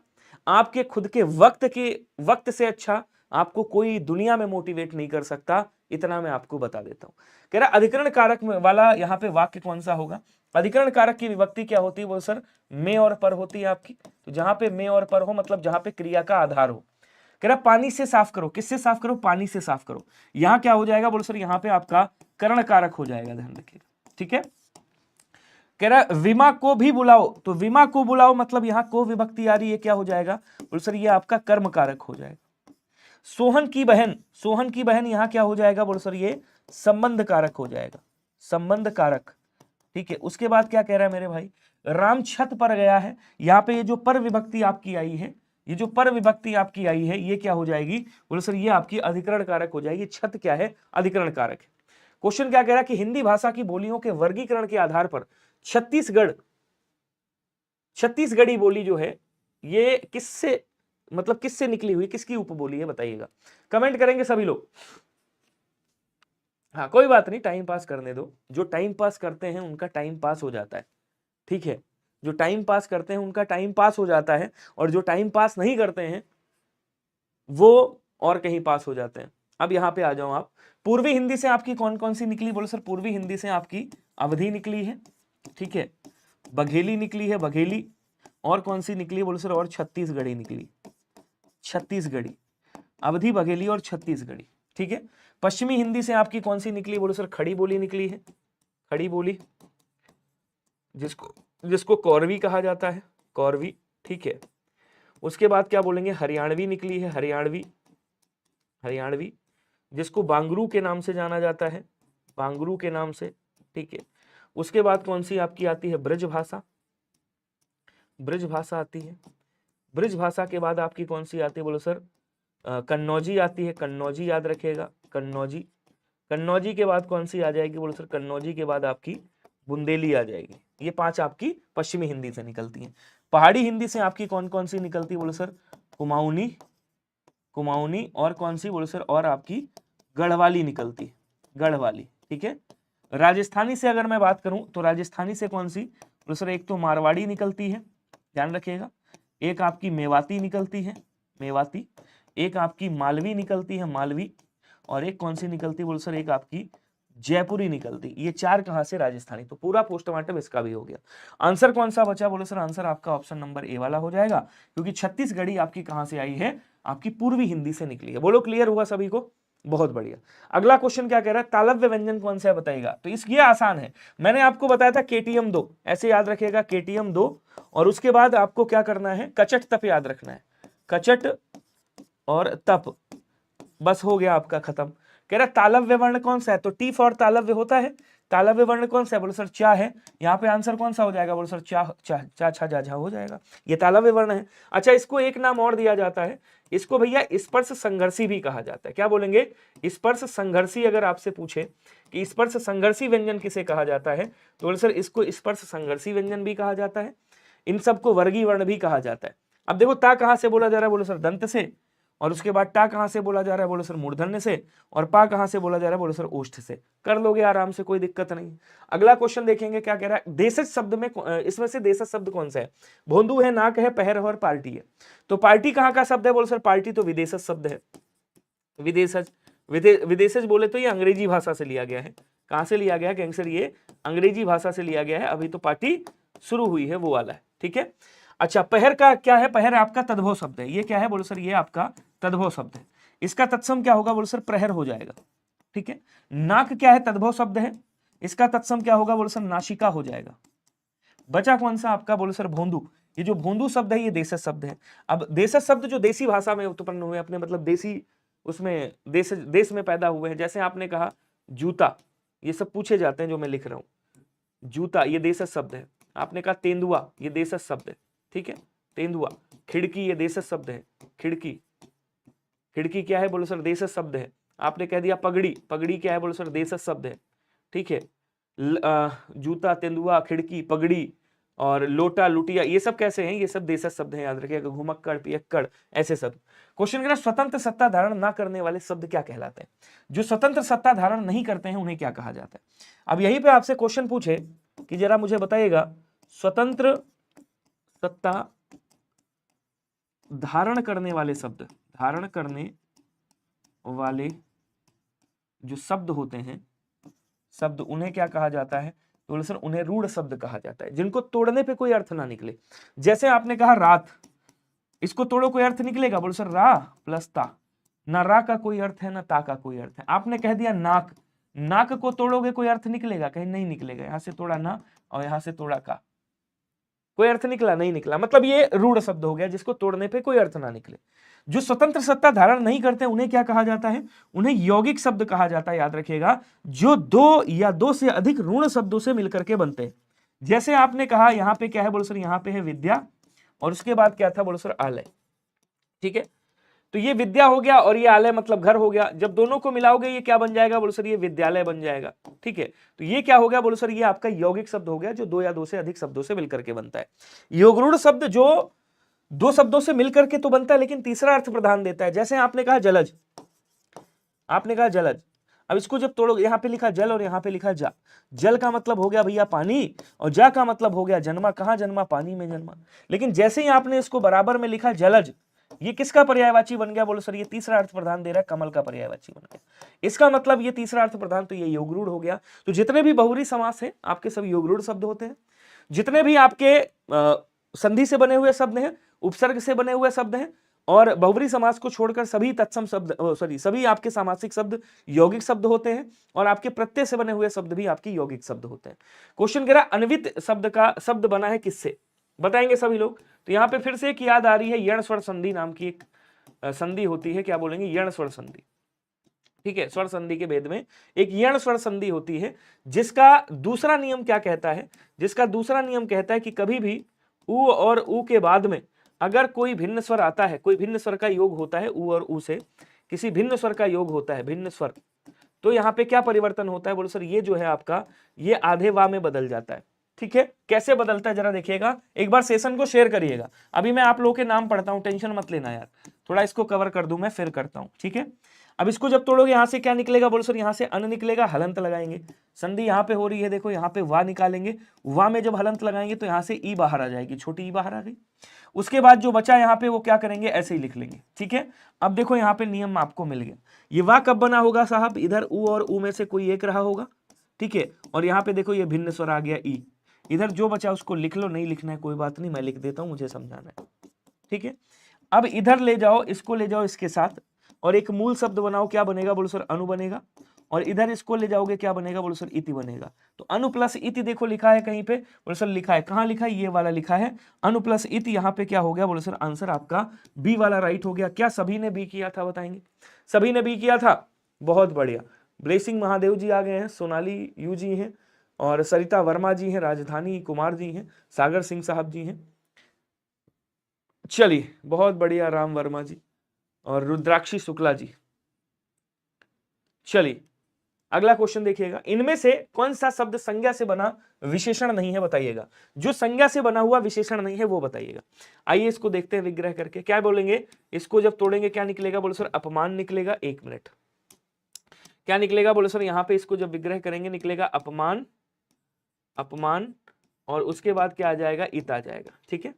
आपके खुद के वक्त से अच्छा आपको कोई दुनिया में मोटिवेट नहीं कर सकता, इतना मैं आपको बता देता हूं। कह रहा अधिकरण कारक वाला यहाँ पे वाक्य कौन सा होगा। अधिकरण कारक की विभक्ति क्या होती है, वो सर में और पर होती है आपकी। तो जहां पे में और पर हो मतलब जहां पे क्रिया का आधार हो। कह रहा पानी से साफ करो, किससे साफ करो, पानी से साफ करो। यहां क्या हो जाएगा, बोलो सर यहाँ पे आपका करण कारक हो जाएगा, ध्यान रखिएगा। ठीक है, कह रहा विमा को भी बुलाओ, तो विमा को बुलाओ मतलब यहां को विभक्ति आ रही है, क्या हो जाएगा, बोलो सर ये आपका कर्म कारक हो जाएगा। सोहन की बहन यहां क्या हो जाएगा, बोलो सर ये संबंध कारक हो जाएगा, संबंध कारक। ठीक है, उसके बाद क्या कह रहा है मेरे भाई, राम छत पर गया है, यहाँ पे ये जो पर विभक्ति आपकी आई है, ये जो पर विभक्ति आपकी आई है ये क्या हो जाएगी, बोलो सर ये आपकी अधिकरण कारक हो जाएगी। छत क्या है, अधिकरण कारक है। क्वेश्चन क्या कह रहा है कि हिंदी भाषा की बोलियों के वर्गीकरण के आधार पर छत्तीसगढ़ी बोली जो है ये किससे निकली हुई, किसकी उपबोली है बताइएगा, कमेंट करेंगे सभी लोग। हाँ कोई बात नहीं, टाइम पास करने दो, जो टाइम पास करते हैं उनका टाइम पास हो जाता है। ठीक है, जो टाइम पास करते हैं उनका टाइम पास हो जाता है, और जो टाइम पास नहीं करते हैं वो और कहीं पास हो जाते हैं। अब यहाँ पे आ जाओ आप, पूर्वी हिंदी से आपकी कौन कौन सी निकली, बोलो सर पूर्वी हिंदी से आपकी अवधी निकली है, ठीक है, बघेली निकली है, बघेली, और कौन सी निकली बोलो सर, और छत्तीसगढ़ी निकली, छत्तीसगढ़ी, अवधी बघेली और छत्तीसगढ़ी। ठीक है, पश्चिमी हिंदी से आपकी कौन सी निकली, बोलो सर खड़ी बोली निकली है, खड़ी बोली, जिसको कौरवी कहा जाता है, कौरवी। ठीक है, उसके बाद क्या बोलेंगे, हरियाणवी निकली है, हरियाणवी, हरियाणवी, जिसको बांगरू के नाम से जाना जाता है, बांगरू के नाम से। ठीक है, उसके बाद कौन सी आपकी आती है, ब्रज भाषा, ब्रज भाषा आती है। ब्रज भाषा के बाद आपकी कौन सी आती है, बोलो सर कन्नौजी आती है, कन्नौजी याद रखिएगा, कन्नौजी। कन्नौजी के बाद कौन सी आ जाएगी, बोलो सर कन्नौजी के बाद आपकी बुंदेली आ जाएगी। ये 5 आपकी पश्चिमी हिंदी से निकलती हैं। पहाड़ी हिंदी से आपकी कौन कौन सी निकलती है, बोलो सर कुमाऊनी, कुमाऊनी, और कौन सी बोलो सर, और आपकी गढ़वाली निकलती है, गढ़वाली। ठीक है, राजस्थानी से अगर मैं बात करूं तो राजस्थानी से कौन सी, बोलो सर एक तो मारवाड़ी निकलती है, ध्यान रखिएगा, एक आपकी मेवाती निकलती है, मेवाती, एक आपकी मालवी निकलती है, मालवी, और एक कौन सी निकलती है, बोलो सर एक आपकी जयपुरी निकलती। ये 4 कहां से, राजस्थानी। तो पूरा पोस्टमार्टम इसका भी हो गया। आंसर कौन सा बचा, बोलो सर आंसर आपका ऑप्शन नंबर ए वाला हो जाएगा, क्योंकि छत्तीसगढ़ी आपकी कहां से आई है, आपकी पूर्वी हिंदी से निकली है। बोलो क्लियर हुआ सभी को, बहुत बढ़िया। अगला क्वेश्चन क्या कह रहा है, तालव्य व्यंजन कौन सा है बताइएगा। तो ये आसान है, मैंने आपको बताया था KTM 2, ऐसे याद रखिएगा KTM 2, और उसके बाद आपको क्या करना है, कचट तप याद रखना है, कचट और तप, बस हो गया आपका खत्म। कह रहा तालव्य वर्ण कौन सा है, तो टी फॉर तालव्य होता है, तालव्य वर्ण कौन सा है? बोलो सर चा है। यहाँ पे आंसर कौन सा हो जाएगा? बोलो सर चा चा चा छा जा झा हो जाएगा, ये तालव्य वर्ण है। अच्छा, इसको एक नाम और दिया जाता है, इसको भैया स्पर्श संघर्षी भी कहा जाता है। क्या बोलेंगे? स्पर्श संघर्षी। अगर आपसे पूछे कि स्पर्श संघर्षी व्यंजन किसे कहा जाता है, तो बोलो सर इसको स्पर्श संघर्षी व्यंजन भी कहा जाता है। इन सबको वर्गीय वर्ण भी कहा जाता है। अब देखो ता कहां से बोला जा रहा है? बोलो सर दंत से। और उसके बाद टा कहां से बोला जा रहा है? बोलो सर मूर्धन्य से। और पा कहां से बोला जा रहा है? बोलो सर ओष्ठ से। कर लोगे आराम से, कोई दिक्कत नहीं। अगला क्वेश्चन देखेंगे क्या कह रहा है। देशज शब्द में, इसमें से देशज शब्द कौन सा है? भोंदू है, नाक है, पहर है और पार्टी है। तो पार्टी कहाँ का शब्द है? बोलो सर पार्टी तो विदेशज शब्द है। विदेशज, विदेशज बोले तो ये अंग्रेजी भाषा से लिया गया है। कहां से लिया गया है गैंगसर? ये अंग्रेजी भाषा से लिया गया है। अभी तो पार्टी शुरू हुई है, वो वाला है। ठीक है। अच्छा, पहर का क्या है? पहर आपका तद्भव शब्द है। ये क्या है? बोलो सर ये आपका तद्भव शब्द है। इसका तत्सम क्या होगा? बोलो सर प्रहर हो जाएगा। ठीक है। नाक क्या है? तद्भव शब्द है। इसका तत्सम क्या होगा? बोलो सर नासिका हो जाएगा। बचा कौन सा आपका? बोलो सर भोंदू। ये जो भोंदू शब्द है ये देशज शब्द है। अब देशज शब्द जो देसी भाषा में उत्पन्न हुए, अपने मतलब देसी उसमें देश में पैदा हुए हैं। जैसे आपने कहा जूता, ये सब पूछे जाते हैं जो मैं लिख रहा हूं। जूता ये देशज शब्द है। आपने कहा तेंदुआ, ये देशज शब्द है। ठीक है, तेंदुआ। खिड़की ये देशज शब्द है। खिड़की, खिड़की क्या है? बोलो सर देशज शब्द है। आपने कह दिया पगड़ी, पगड़ी क्या है? बोलो सर देशज शब्द है। ठीक है। जूता, तेंदुआ, खिड़की, पगड़ी और लोटा, लुटिया, ये सब कैसे हैं? ये सब देशज शब्द हैं, याद रखिएगा। घुमक्कड़, पियक्कड़, ऐसे सब। क्वेश्चन कह स्वतंत्र सत्ता धारण ना करने वाले शब्द क्या कहलाते हैं? जो स्वतंत्र सत्ता धारण नहीं करते हैं उन्हें क्या कहा जाता है? अब यहीं पे आपसे क्वेश्चन पूछे कि जरा मुझे बताइएगा, स्वतंत्र सत्ता धारण करने वाले शब्द, धारण करने वाले जो शब्द होते हैं, शब्द, उन्हें क्या कहा जाता है? तो सर उन्हें रूढ़ शब्द कहा जाता है, जिनको तोड़ने पे कोई अर्थ ना निकले। जैसे आपने कहा रात, इसको तोड़ो कोई अर्थ निकलेगा? बोलो सर रा प्लस ता। ना रा का कोई अर्थ है, ना ता का कोई अर्थ है। आपने कह दिया नाक, नाक को तोड़ोगे कोई अर्थ निकलेगा? कहीं नहीं निकलेगा। यहां से तोड़ा ना और यहां से तोड़ा का, कोई अर्थ निकला? नहीं निकला। मतलब ये रूढ़ शब्द हो गया, जिसको तोड़ने पे कोई अर्थ ना निकले। जो स्वतंत्र सत्ता धारण नहीं करते उन्हें क्या कहा जाता है? उन्हें यौगिक शब्द कहा जाता है। याद रखिएगा, जो दो या दो से अधिक ऋण शब्दों से मिलकर के बनते हैं। जैसे आपने कहा यहाँ पे क्या है? बोलो सर यहाँ पे है विद्या, और उसके बाद क्या था? बोलो सर आलय। ठीक है, तो ये विद्या हो गया और ये आलय मतलब घर हो गया। जब दोनों को मिलाओगे ये क्या बन जाएगा? बोलो सर ये विद्यालय बन जाएगा। ठीक है, तो ये क्या हो गया? बोलो सर ये आपका यौगिक शब्द हो गया, जो दो या दो से अधिक शब्दों से मिलकर के बनता है। योगरूढ़ शब्द जो दो शब्दों से मिलकर के तो बनता है, लेकिन तीसरा अर्थ प्रदान देता है। जैसे आपने कहा जलज, आपने कहा जलज। अब इसको जब तोड़ोगे, यहाँ पे लिखा जल और यहाँ पे लिखा जा। जल का मतलब हो गया भैया पानी, और जा का मतलब हो गया जन्मा। कहाँ जन्मा? पानी में जन्मा। लेकिन जैसे ही आपने इसको बराबर में लिखा जलज, ये किसका पर्यायवाची बन गया? बोलो सर ये तीसरा अर्थ प्रधान दे रहा है, कमल का पर्यायवाची बन गया। इसका मतलब ये तीसरा अर्थ प्रधान, तो ये योगरूढ़ हो गया। तो जितने भी बहुरी समास है आपके सब योगरूढ़ शब्द होते हैं। जितने भी आपके संधि से बने हुए शब्द हैं, उपसर्ग से बने हुए शब्द हैं, और बहुब्री समास को छोड़कर सभी तत्सम शब्द, सभी आपके सामासिक शब्द यौगिक शब्द होते हैं, और आपके प्रत्यय से बने हुए शब्द भी आपके यौगिक शब्द होते हैं। क्वेश्चन कह रहा अन्वित शब्द का शब्द बना है किससे? बताएंगे सभी लोग। तो यहाँ पे फिर से एक याद आ रही है, यण स्वर संधि नाम की एक संधि होती है। क्या बोलेंगे? यण स्वर संधि। ठीक है, स्वर संधि के भेद में एक यण स्वर संधि होती है, जिसका दूसरा नियम क्या कहता है? जिसका दूसरा नियम कहता है कि कभी भी उ और उ के बाद में अगर कोई भिन्न स्वर आता है, कोई भिन्न स्वर का योग होता है, उ और उ से किसी भिन्न स्वर का योग होता है, भिन्न स्वर, तो यहाँ पे क्या परिवर्तन होता है? बोलो सर ये जो है आपका, ये आधे वा में बदल जाता है। ठीक है, कैसे बदलता है जरा देखिएगा, एक बार सेशन को शेयर करिएगा। अभी मैं आप लोगों के नाम पढ़ता हूं, टेंशन मत लेना यार, थोड़ा इसको कवर कर दूं मैं, फिर करता हूं। ठीक है, अब इसको जब तोड़ोगे यहां से क्या निकलेगा? बोलो सर यहां से अन निकलेगा, हलंत लगाएंगे। संधि यहां पे हो रही है, देखो यहां पे वा निकालेंगे, वा में जब हलंत लगाएंगे तो यहां से ई बाहर आ जाएगी, छोटी ई बाहर आ गई। उसके बाद जो बचा यहाँ पे वो क्या करेंगे? ऐसे ही लिख लेंगे। ठीक है, अब देखो यहाँ पे नियम आपको मिल गया। ये वा कब बना होगा साहब? इधर उ और उ में से कोई एक रहा होगा। ठीक है, और यहाँ पे देखो ये भिन्न स्वर आ गया ई। इधर जो बचा उसको लिख लो, नहीं लिखना है कोई बात नहीं, मैं लिख देता हूं, मुझे समझाना है। ठीक है, अब इधर ले जाओ, इसको ले जाओ इसके साथ, और एक मूल शब्द बनाओ। क्या बनेगा? बोलो सर अनु बनेगा। और इधर इसको ले जाओगे, क्या बनेगा? बोलो सर इति बनेगा। तो अनु प्लस इति देखो लिखा है कहीं पे? बोलो सर लिखा है, कहाँ लिखा है? ये वाला लिखा है, अनु प्लस इति। यहाँ पे क्या हो गया? बोलो सर आंसर आपका बी वाला राइट हो गया। क्या सभी ने बी किया था? बताएंगे। सभी ने बी किया था, बहुत बढ़िया। ब्लेसिंग महादेव जी आ गए हैं, सोनाली यू जी हैं, और सरिता वर्मा जी हैं, राजधानी कुमार जी हैं, सागर सिंह साहब जी हैं। चलिए बहुत बढ़िया, राम वर्मा जी और रुद्राक्षी शुक्ला जी। चलिए अगला क्वेश्चन देखिएगा, इनमें से कौन सा शब्द संज्ञा से बना विशेषण नहीं है, बताइएगा। जो संज्ञा से बना हुआ विशेषण नहीं है वो बताइएगा। आइए इसको देखते हैं विग्रह करके। क्या बोलेंगे, इसको जब तोड़ेंगे क्या निकलेगा, बोलो सर अपमान निकलेगा। एक मिनट, क्या निकलेगा, बोलो सर यहाँ पे इसको जब विग्रह करेंगे निकलेगा अपमान, अपमान, और उसके बाद क्या आ जाएगा, इत आ जाएगा। ठीक है,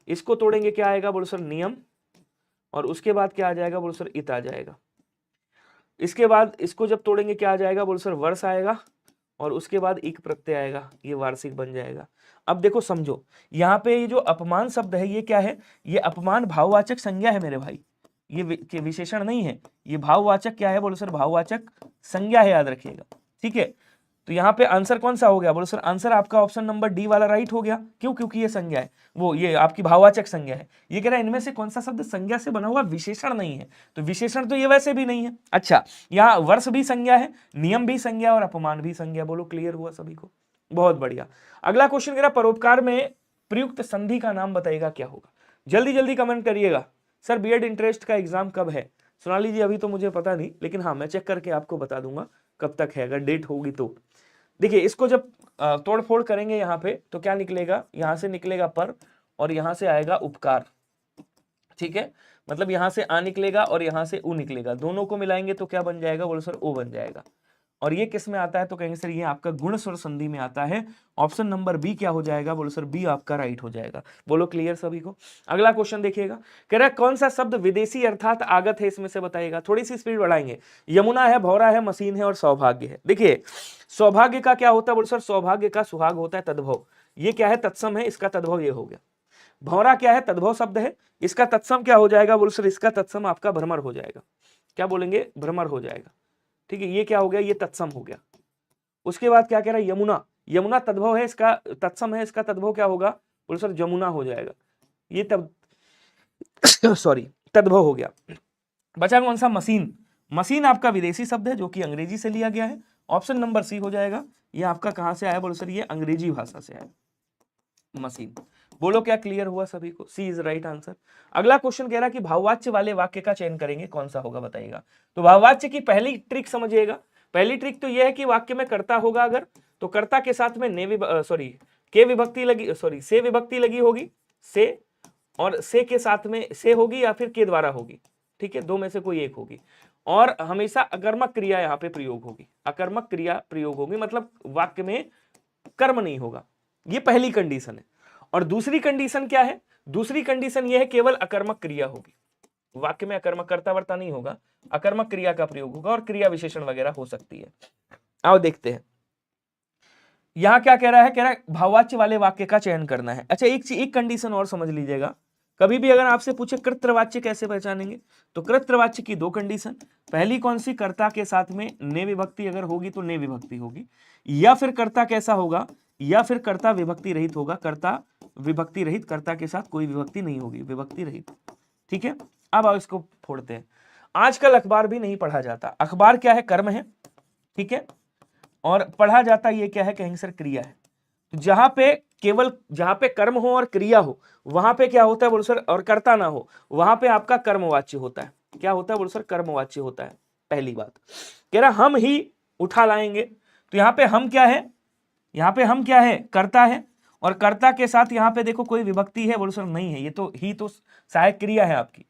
इसको तोड़ेंगे क्या आएगा, बोलो सर नियम, और उसके बाद क्या आ जाएगा, बोलो सर इत आ जाएगा। इसके बाद इसको जब तोड़ेंगे क्या आ जाएगा, बोलो सर वर्ष आएगा, और उसके बाद इक प्रत्यय आएगा, ये वार्षिक बन जाएगा। अब देखो समझो, यहाँ पे ये जो अपमान शब्द है ये क्या है, ये अपमान भाववाचक संज्ञा है मेरे भाई, ये विशेषण नहीं है, ये भाववाचक क्या है, बोलो सर भाववाचक संज्ञा है, याद रखिएगा। ठीक है, तो यहाँ पे आंसर कौन सा हो गया, बोलो सर आंसर आपका ऑप्शन नंबर डी वाला राइट हो गया। क्यों, क्योंकि ये संज्ञा है, वो ये आपकी भाववाचक संज्ञा है। ये कह रहा है इनमें से कौन सा शब्द संज्ञा से बना हुआ विशेषण नहीं है, तो विशेषण तो ये वैसे भी नहीं है। अच्छा, यहाँ वर्ष भी संज्ञा है, नियम भी संज्ञा और अपमान भी संज्ञा। बोलो क्लियर हुआ सभी को, बहुत बढ़िया। अगला क्वेश्चन कह रहा परोपकार में प्रयुक्त संधि का नाम बताइएगा, क्या होगा। जल्दी जल्दी कमेंट करिएगा। सर बीएड इंटरेस्ट का एग्जाम कब है, सोनाली जी अभी तो मुझे पता नहीं, लेकिन हाँ मैं चेक करके आपको बता दूंगा कब तक है, अगर डेट होगी तो। देखिए इसको जब तोड़ फोड़ करेंगे यहाँ पे तो क्या निकलेगा, यहाँ से निकलेगा पर और यहाँ से आएगा उपकार। ठीक है, मतलब यहाँ से आ निकलेगा और यहाँ से उ निकलेगा, दोनों को मिलाएंगे तो क्या बन जाएगा, बोलो सर ओ बन जाएगा। और ये किस में आता है, तो कहेंगे सर ये आपका गुण स्वर संधि में आता है। ऑप्शन नंबर बी क्या हो जाएगा, बोलो सर बी आपका राइट हो जाएगा। बोलो क्लियर सभी को। अगला क्वेश्चन देखिएगा, कह रहा है कौन सा शब्द विदेशी अर्थात आगत है, इसमें से बताइएगा। थोड़ी सी स्पीड बढ़ाएंगे। यमुना है, भौरा है, मशीन है और सौभाग्य है। देखिए सौभाग्य का क्या होता है, बोलो सर सौभाग्य का सुहाग होता है तद्भव, ये क्या है तत्सम है, इसका तद्भव ये हो गया। भौरा क्या है, तद्भव शब्द है, इसका तत्सम क्या हो जाएगा, बोलो सर इसका तत्सम आपका भ्रमर हो जाएगा। क्या बोलेंगे, भ्रमर हो जाएगा। ठीक है, ये क्या हो गया, ये तत्सम हो गया। उसके बाद क्या कह रहा है, यमुना, यमुना तद्भव है, इसका तत्सम है, इसका तद्भव क्या होगा, बोलो सर जमुना हो जाएगा। ये तब सॉरी तद्भव हो गया। बचा कौन सा, मशीन, मशीन आपका विदेशी शब्द है जो कि अंग्रेजी से लिया गया है। ऑप्शन नंबर सी हो जाएगा। ये आपका कहां से आया, बोलो सर ये अंग्रेजी भाषा से आया, मशीन। बोलो क्या क्लियर हुआ सभी को, सी इज राइट आंसर। अगला क्वेश्चन कह रहा है कि भाववाच्य वाले वाक्य का चयन करेंगे, कौन सा होगा बताइएगा। तो भाववाच्य की पहली ट्रिक समझिएगा। पहली ट्रिक तो यह है कि वाक्य में कर्ता होगा अगर, तो कर्ता के साथ में के विभक्ति लगी, से विभक्ति लगी होगी, से, और से के साथ में से होगी या फिर के द्वारा होगी। ठीक है, दो में से कोई एक होगी। और हमेशा अकर्मक क्रिया यहाँ पे प्रयोग होगी, अकर्मक क्रिया प्रयोग होगी, मतलब वाक्य में कर्म नहीं होगा। ये पहली कंडीशन है। और दूसरी कंडीशन क्या है, दूसरी कंडीशन ये है केवल अकर्मक क्रिया होगी, वाक्य में अकर्मक कर्ता वर्ता नहीं होगा, अकर्मक क्रिया का प्रयोग होगा और क्रिया विशेषण वगैरह हो सकती है। आओ देखते हैं यहां क्या कह रहा है, कह रहा है भाववाच्य वाले वाक्य का चयन करना है। अच्छा एक कंडीशन और समझ लीजिएगा, कभी भी अगर आपसे पूछे कृत्रवाच्य कैसे पहचानेंगे, तो कृत्रवाच्य की दो कंडीशन, पहली कौन सी, कर्ता के साथ में ने विभक्ति अगर होगी तो ने विभक्ति होगी, या फिर कर्ता कैसा होगा, या फिर कर्ता विभक्ति रहित होगा, कर्ता विभक्ति रहित, कर्ता के साथ कोई विभक्ति नहीं होगी, विभक्ति रहित। ठीक है, अब आप इसको फोड़ते हैं। आजकल अखबार भी नहीं पढ़ा जाता, अखबार क्या है, कर्म है। ठीक है, और पढ़ा जाता ये क्या है, कहेंगे सर क्रिया है। जहां पे केवल जहां पे कर्म हो और क्रिया हो वहां पे क्या होता है, बोलो सर, और कर्ता ना हो वहां पे आपका कर्मवाच्य होता है। क्या होता है, बोलो सर कर्मवाच्य होता है। पहली बात कह रहा हम ही उठा लाएंगे, तो यहाँ पे हम क्या है, यहाँ पे हम क्या है, कर्ता है, और कर्ता के साथ यहाँ पे देखो कोई विभक्ति है, बोलो सर नहीं है, ये तो ही तो सहायक क्रिया है आपकी।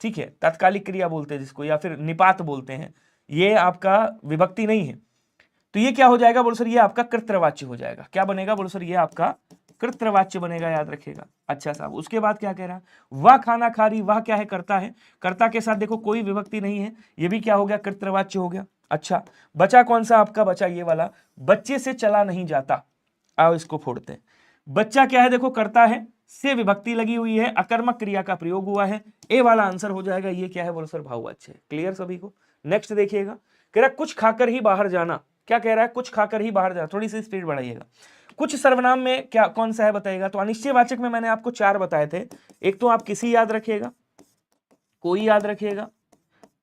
ठीक है, तात्कालिक क्रिया बोलते हैं जिसको, या फिर निपात बोलते हैं, ये आपका विभक्ति नहीं है। तो ये क्या हो जाएगा, बोलो सर ये आपका कृत्रवाच्य हो जाएगा। क्या बनेगा, बोलो सर ये आपका कृत्रवाच्य बनेगा, याद रखिएगा। अच्छा साहब, उसके बाद क्या कह रहा है, वह खाना खा रही, वह क्या है, कर्ता है, कर्ता के साथ देखो कोई विभक्ति नहीं है, ये भी क्या हो गया, कृत्रवाच्य हो गया। अच्छा बचा कौन सा आपका, बचा ये वाला, बच्चे से चला नहीं जाता। आओ इसको फोड़ते हैं। बच्चा क्या है, देखो कर्ता है, से विभक्ति लगी हुई है, अकर्मक क्रिया का प्रयोग हुआ है, ए वाला आंसर हो जाएगा। ये क्या है, बोलो सर भाववाच्य है। क्लियर सभी को। नेक्स्ट देखिएगा, कह रहा कुछ खाकर ही बाहर जाना। क्या कह रहा है, कुछ खाकर ही बाहर जाना, थोड़ी सी स्पीड बढ़ाइएगा। कुछ सर्वनाम में क्या कौन सा है बताइएगा। तो अनिश्चयवाचक में मैंने आपको 4 बताए थे। एक तो आप किसी याद रखिएगा, कोई याद रखिएगा,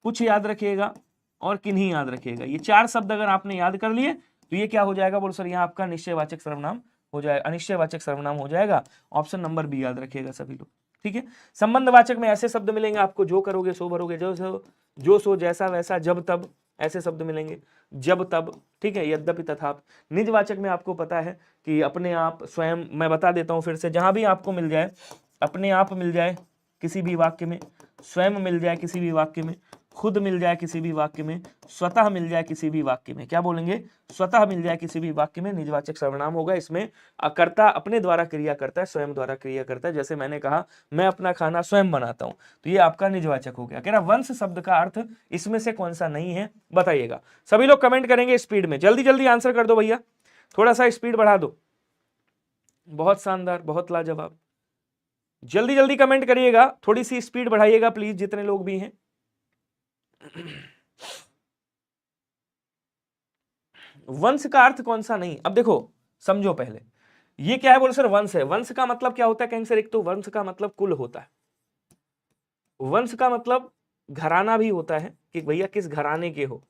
कुछ याद रखिएगा और किन्हीं याद रखिएगा। ये 4 शब्द अगर आपने याद कर लिए तो ये क्या हो जाएगा बोलो सर, यहाँ आपका निश्चयवाचक सर्वनाम हो जाएगा, अनिश्चयवाचक सर्वनाम हो जाएगा। ऑप्शन नंबर बी याद रखिएगा सभी लोग, ठीक है। संबंधवाचक में ऐसे शब्द मिलेंगे आपको, जो करोगे सो भरोगे, जो सो जैसा वैसा, जब तब, ऐसे शब्द मिलेंगे, जब तब, ठीक है, यद्यपि तथाप। निजवाचक में आपको पता है कि अपने आप, स्वयं, मैं बता देता हूं फिर से, जहां भी आपको मिल जाए, अपने आप मिल जाए किसी भी वाक्य में, स्वयं मिल जाए किसी भी वाक्य में, खुद मिल जाए किसी भी वाक्य में, स्वतः मिल जाए किसी भी वाक्य में, क्या बोलेंगे, स्वतः मिल जाए किसी भी वाक्य में, निजवाचक सर्वनाम होगा। इसमें कर्ता अपने द्वारा क्रिया करता है, स्वयं द्वारा क्रिया करता है। जैसे मैंने कहा मैं अपना खाना स्वयं बनाता हूं, तो ये आपका निजवाचक हो गया। कह रहा वंश शब्द का अर्थ इसमें से कौन सा नहीं है, बताइएगा। सभी लोग कमेंट करेंगे स्पीड में, जल्दी जल्दी आंसर कर दो भैया, थोड़ा सा स्पीड बढ़ा दो। बहुत शानदार, बहुत लाजवाब, जल्दी जल्दी कमेंट करिएगा, थोड़ी सी स्पीड बढ़ाइएगा प्लीज, जितने लोग भी हैं। वंश का अर्थ कौन सा नहीं, अब देखो समझो पहले, ये क्या है बोलो सर, वंश है। वंश का मतलब क्या होता है कहेंगे सर, एक तो वंश का मतलब कुल होता है, वंश का मतलब घराना भी होता है कि भैया किस घराने के हो,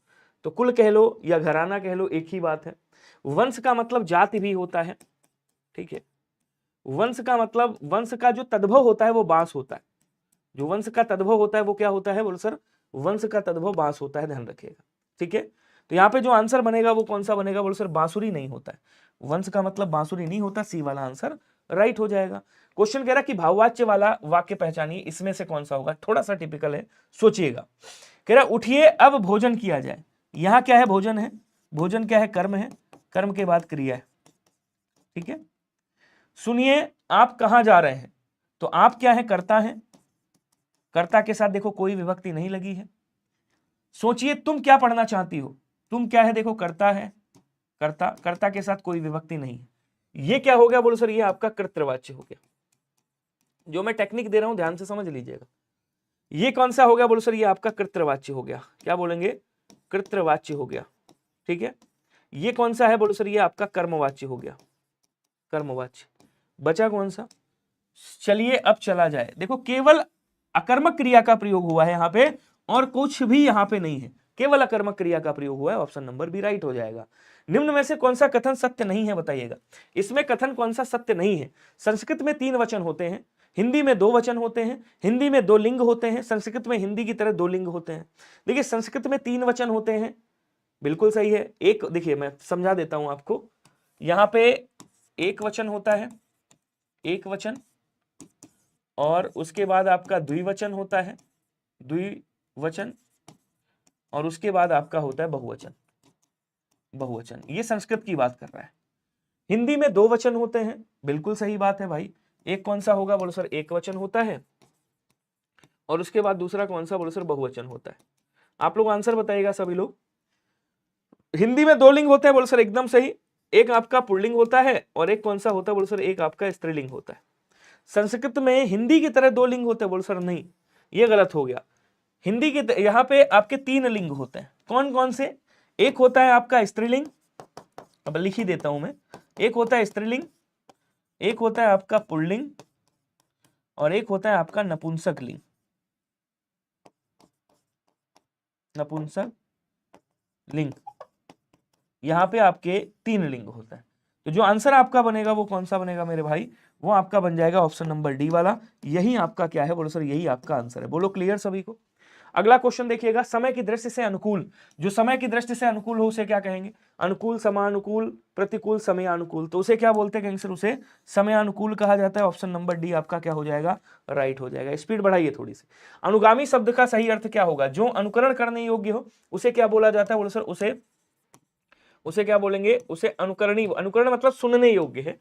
तो कुल कह लो या घराना कह लो, एक ही बात है। वंश का मतलब जाति भी होता है, ठीक है। वंश का मतलब, वंश का जो तद्भव होता है वो बांस होता है, जो वंश का तद्भव होता है वो क्या होता है बोलो सर, वंश का तद्भव बांस होता है, ध्यान रखिएगा, ठीक है। तो यहाँ पे जो आंसर बनेगा वो कौन सा बनेगा बोलो सर, बांसुरी नहीं होता है, वंश का मतलब बांसुरी नहीं होता, सी वाला आंसर राइट हो जाएगा। क्वेश्चन कह रहा कि भाववाच्य वाला वाक्य पहचानिए, इसमें से कौन सा होगा, थोड़ा सा टिपिकल है, सोचिएगा। कह रहा उठिए अब भोजन किया जाए, यहां क्या है, भोजन है, भोजन क्या है, कर्म है, कर्म के बाद क्रिया है, ठीक है। सुनिए आप कहां जा रहे हैं, तो आप क्या है, कर्ता है, कर्ता के साथ देखो कोई विभक्ति नहीं लगी है। सोचिए तुम क्या पढ़ना चाहती हो, तुम क्या है, देखो कर्ता है, कर्ता, कर्ता के साथ कोई विभक्ति नहीं है। ये क्या हो गया बोलो सर, ये आपका कृतवाच्य हो गया। जो मैं टेक्निक दे रहा हूं ध्यान से समझ लीजिएगा, ये कौन सा हो गया बोलो सर, ये आपका कृतवाच्य हो गया, क्या बोलेंगे, कृतवाच्य हो गया, ठीक है। ये कौन सा है बोलो सर, ये आपका कर्मवाच्य हो गया, कर्मवाच्य। बचा कौन सा, चलिए अब चला जाए, देखो केवल अकर्मक क्रिया का प्रयोग हुआ है यहाँ पे, और कुछ भी यहाँ पे नहीं है, केवल अकर्मक क्रिया का प्रयोग हुआ है। ऑप्शन नंबर बी राइट हो जाएगा। निम्न में से कौन सा कथन सत्य नहीं है, बताइएगा। इसमें कथन कौन सा सत्य नहीं है, संस्कृत में 3 वचन होते हैं, हिंदी में 2 वचन होते हैं, हिंदी में 2 लिंग होते हैं, संस्कृत में हिंदी की तरह 2 लिंग होते हैं। देखिए संस्कृत में 3 वचन होते हैं, बिल्कुल सही है। एक देखिए मैं समझा देता हूं आपको, यहां पे एक वचन होता है, एक वचन, और उसके बाद आपका द्विवचन होता है, द्विवचन, और उसके बाद आपका होता है बहुवचन, बहुवचन। ये संस्कृत की बात कर रहा है। हिंदी में 2 वचन होते हैं, बिल्कुल सही बात है भाई। एक कौन सा होगा बोलो सर, एक वचन होता है, और उसके बाद दूसरा कौन सा बोलो सर, बहुवचन होता है। आप लोग आंसर बताइएगा सभी लोग। हिंदी में 2 लिंग होते हैं बोलो सर, एकदम सही। एक आपका पुल्लिंग होता है, और एक कौन सा होता है बोलो सर, एक आपका स्त्रीलिंग होता है। संस्कृत में हिंदी की तरह 2 लिंग होते हैं बोलो सर, नहीं, ये गलत हो गया। हिंदी के यहाँ पे आपके 3 लिंग होते हैं, कौन कौन से, एक होता है आपका स्त्रीलिंग, अब लिख ही देता हूं मैं, एक होता है स्त्रीलिंग, एक होता है आपका पुल्लिंग, और एक होता है आपका नपुंसक लिंग, नपुंसक लिंग। यहां पे आपके 3 लिंग होता है। तो जो आंसर आपका बनेगा वो कौन सा बनेगा मेरे भाई, वो आपका बन जाएगा ऑप्शन नंबर डी वाला। यही आपका क्या है बोलो सर, यही आपका आंसर है। बोलो क्लियर सभी को। अगला क्वेश्चन देखिएगा, समय की दृष्टि से अनुकूल, जो समय की दृष्टि से अनुकूल हो उसे क्या कहेंगे, अनुकूल, समानुकूल, प्रतिकूल, समयानुकूल। तो उसे क्या बोलते हैं सर, उसे समयानुकूल कहा जाता है। ऑप्शन नंबर डी आपका क्या हो जाएगा, राइट हो जाएगा। स्पीड बढ़ाइए थोड़ी सी। अनुगामी शब्द का सही अर्थ क्या होगा, जो अनुकरण करने योग्य हो उसे क्या बोला जाता है बोलो सर, उसे क्या बोलेंगे, उसे अनुकरणीय, अनुकरण मतलब सुनने योग्य है,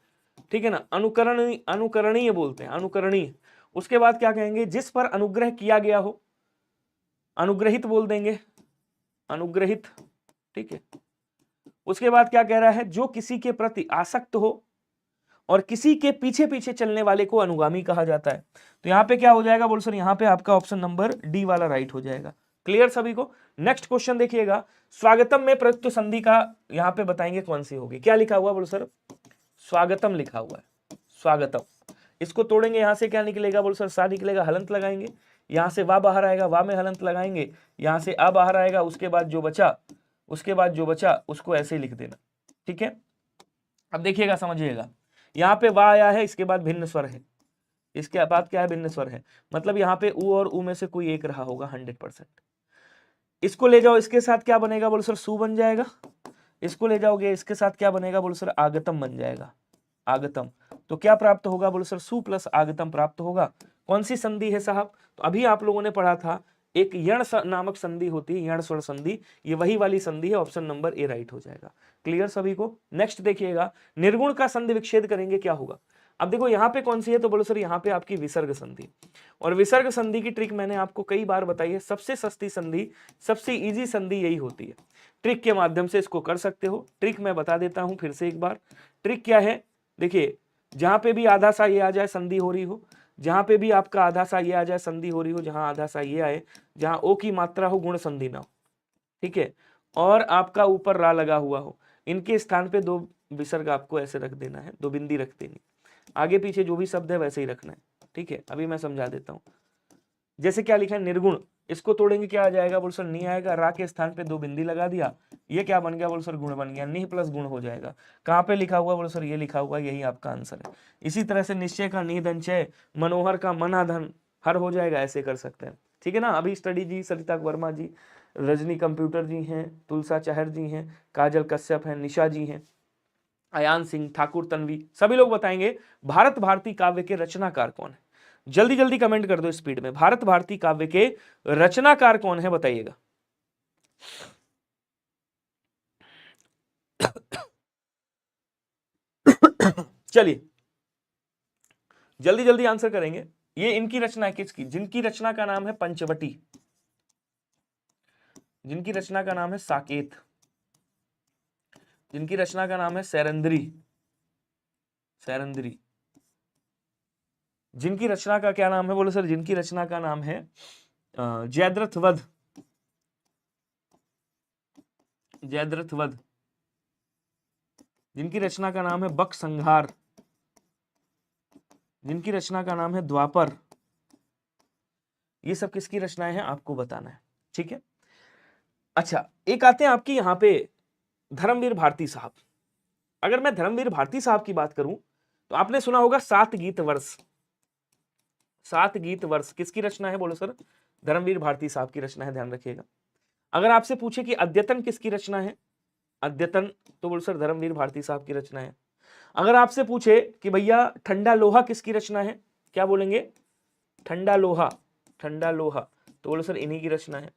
ठीक है ना, अनुकरणीय, अनुकरणीय बोलते हैं, अनुकरणीय। उसके बाद क्या कहेंगे, जिस पर अनुग्रह किया गया हो, अनुग्रहित बोल देंगे, अनुग्रहित, ठीक है। उसके बाद क्या कह रहा है, जो किसी के प्रति आसक्त हो और किसी के पीछे पीछे चलने वाले को अनुगामी कहा जाता है। तो यहां पे क्या हो जाएगा बोलो सर, यहां पे आपका ऑप्शन नंबर डी वाला राइट हो जाएगा। क्लियर सभी को। नेक्स्ट क्वेश्चन देखिएगा, स्वागतम में प्रत्यय संधि का यहां पे बताएंगे कौन सी होगी। क्या लिखा हुआ बोलो सर, स्वागतम लिखा हुआ है, स्वागतम। इसको तोड़ेंगे, यहां से क्या निकलेगा बोलो सर, सा निकलेगा, हलंत लगाएंगे, यहां से वाह बाहर आएगा, वाह में हलंत लगाएंगे, यहां से आ बाहर आएगा, उसके बाद जो बचा उसको ऐसे ही लिख देना, ठीक है, अब देखिएगा, समझिएगा, यहाँ पे वाह आया है, इसके बाद भिन्न स्वर है, इसके बाद क्या है, भिन्न स्वर है, मतलब यहाँ पे उ और उ में से कोई एक रहा होगा 100%। इसको ले जाओ, इसके साथ क्या बनेगा, बोलो सर सु बन जाएगा। इसको ले जाओगे, इसके साथ क्या बनेगा, बोलो सर आगतम बन जाएगा, आगतम। तो क्या प्राप्त होगा, बोलो सर सु प्लस आगतम प्राप्त होगा। कौन सी संधि है साहब, तो अभी आप लोगों ने पढ़ा था एक यण नामक संधि होती है, यण स्वर संधि, ये वही वाली संधि है, ऑप्शन नंबर ए राइट हो जाएगा। क्लियर सभी को। नेक्स्ट देखिएगा, निर्गुण का संधि विच्छेद करेंगे क्या होगा। अब देखो यहाँ पे कौन सी है, तो बोलो सर यहाँ पे आपकी विसर्ग संधि। और विसर्ग संधि की ट्रिक मैंने आपको कई बार बताई है, सबसे सस्ती संधि, सबसे इजी संधि यही होती है। ट्रिक के माध्यम से इसको कर सकते हो। ट्रिक मैं बता देता हूं फिर से एक बार। ट्रिक क्या है, देखिए, जहां पे भी आधा सा ये आ जाए संधि हो रही हो, जहां पे भी आपका आधा सा ये आ जाए संधि हो रही हो, जहां आधा सा ये आए, जहां ओ की मात्रा हो, गुण संधि ना हो, ठीक है, और आपका ऊपर रा लगा हुआ हो, इनके स्थान पे दो विसर्ग आपको ऐसे रख देना है, दो बिंदी रख देनी, आगे पीछे जो भी शब्द है वैसे ही रखना है, ठीक है। अभी मैं समझा देता हूं, जैसे क्या लिखा है, निर्गुण, इसको तोड़ेंगे क्या आ जाएगा, बोल सर नहीं आएगा, रा के स्थान पे दो बिंदी लगा दिया, ये क्या बन गया, बोल सर गुण बन गया, निह प्लस गुण हो जाएगा। कहाँ पे लिखा हुआ, बोल सर ये लिखा हुआ, यही आपका आंसर है। इसी तरह से निश्चय का निह धनचय, मनोहर का मनाधन हर हो जाएगा, ऐसे कर सकते हैं, ठीक है ना। अभी स्टडी जी, सरिता वर्मा जी, रजनी कंप्यूटर जी हैं, तुलसा चाहर जी हैं, काजल कश्यप हैं, निशा जी हैं, अयान सिंह, ठाकुर तन्वी, सभी लोग बताएंगे भारत भारती काव्य के रचनाकार कौन है। जल्दी जल्दी कमेंट कर दो स्पीड में, भारत भारती काव्य के रचनाकार कौन है बताइएगा। चलिए जल्दी जल्दी आंसर करेंगे। ये इनकी रचना है, किसकी, जिनकी रचना का नाम है पंचवटी, जिनकी रचना का नाम है साकेत, जिनकी रचना का नाम है सैरंद्री, सैरंद्री, जिनकी रचना का क्या नाम है, बोलो सर, जिनकी रचना का नाम है जयद्रथ वध, जयद्रथ वध, जिनकी रचना का नाम है बक संहार, जिनकी रचना का नाम है द्वापर। ये सब किसकी रचनाएं हैं आपको बताना है, ठीक है। अच्छा, एक आते हैं आपकी यहाँ पे धर्मवीर भारती साहब। अगर मैं धर्मवीर भारती साहब की बात करूं तो आपने सुना होगा 7 गीत वर्ष, 7 गीत वर्ष किसकी रचना है, बोलो सर धर्मवीर भारती साहब की रचना है, ध्यान रखिएगा। अगर आपसे पूछे कि अद्यतन किसकी रचना है, अद्यतन, तो बोलो सर धर्मवीर भारती साहब की रचना है। अगर आपसे पूछे कि भैया ठंडा लोहा किसकी रचना है, क्या बोलेंगे, ठंडा लोहा, ठंडा लोहा, तो बोलो सर इन्हीं की रचना है।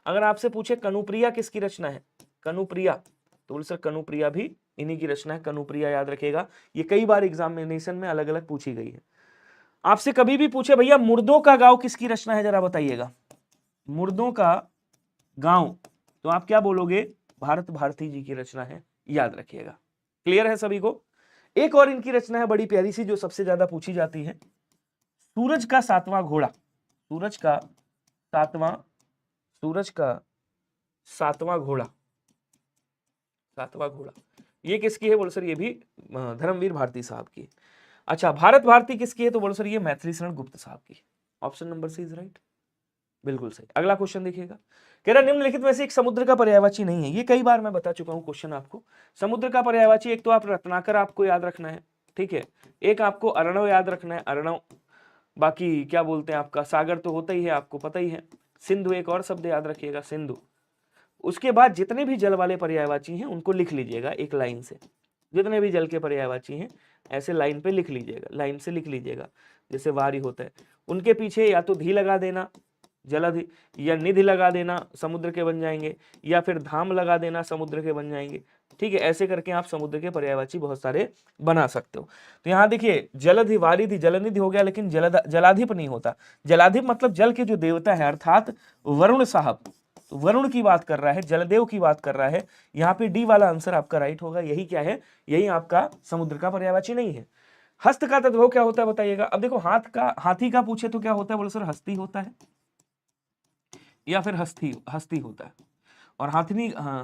अगर आपसे पूछे कनुप्रिया किसकी रचना है, कनुप्रिया, तो बोलो सर कनुप्रिया भी इन्हीं की रचना है। कनुप्रिया याद रखिएगा, ये कई बार एग्जामिनेशन में अलग अलग पूछी गई है। आपसे कभी भी पूछे भैया मुर्दों का गांव किसकी रचना है, जरा बताइएगा, मुर्दों का गांव, तो आप क्या बोलोगे, भारत भारती जी की रचना है, याद रखिएगा। क्लियर है सभी को। एक और इनकी रचना है बड़ी प्यारी सी, जो सबसे ज्यादा पूछी जाती है, सूरज का 7वां घोड़ा, सूरज का 7वां, सूरज का 7वां घोड़ा, 7वां घोड़ा, ये किसकी है, बोलो सर ये भी धर्मवीर भारती साहब की। अच्छा, भारत भारती किसकी है, तो बोलो सर ये मैथिली शरण गुप्त साहब की। Option number C is right, बिल्कुल सही। अगला क्वेश्चन देखिएगा, कह रहा निम्नलिखित में से एक समुद्र का पर्यायवाची नहीं है। ये कई बार मैं बता चुका हूं क्वेश्चन आपको। समुद्र का पर्यायवाची एक तो आप रत्नाकर आपको याद रखना है, ठीक है, एक आपको अर्णव याद रखना है, अर्णव, बाकी क्या बोलते हैं आपका सागर तो होता ही है, आपको पता ही है, सिंधु एक और शब्द याद रखिएगा, सिंधु। उसके बाद जितने भी जल वाले पर्यायवाची हैं उनको लिख लीजिएगा एक लाइन से, जितने भी जल के पर्यायवाची हैं ऐसे लाइन पे लिख लीजिएगा, लाइन से लिख लीजिएगा, जैसे वारी होता है। उनके पीछे या तो धी लगा देना जलधि, या निधि लगा देना समुद्र के बन जाएंगे, या फिर धाम लगा देना समुद्र के बन जाएंगे, ठीक है। ऐसे करके आप समुद्र के पर्यायवाची बहुत सारे बना सकते हो। तो यहाँ देखिए जलधि, वारिधि, जलनिधि हो गया, लेकिन जलाधिप नहीं होता। जलाधिप मतलब जल के जो देवता है, अर्थात वरुण साहब, तो वरुण की बात कर रहा है, जलदेव की बात कर रहा है। यहाँ पे डी वाला आंसर आपका राइट होगा। यही क्या है, यही आपका समुद्र का पर्यायवाची नहीं है। हस्त का तद्भव क्या होता है बताइएगा। अब देखो हाथी का पूछे तो क्या होता है, बोलो सर हस्ती होता है, या फिर हस्ती होता है। और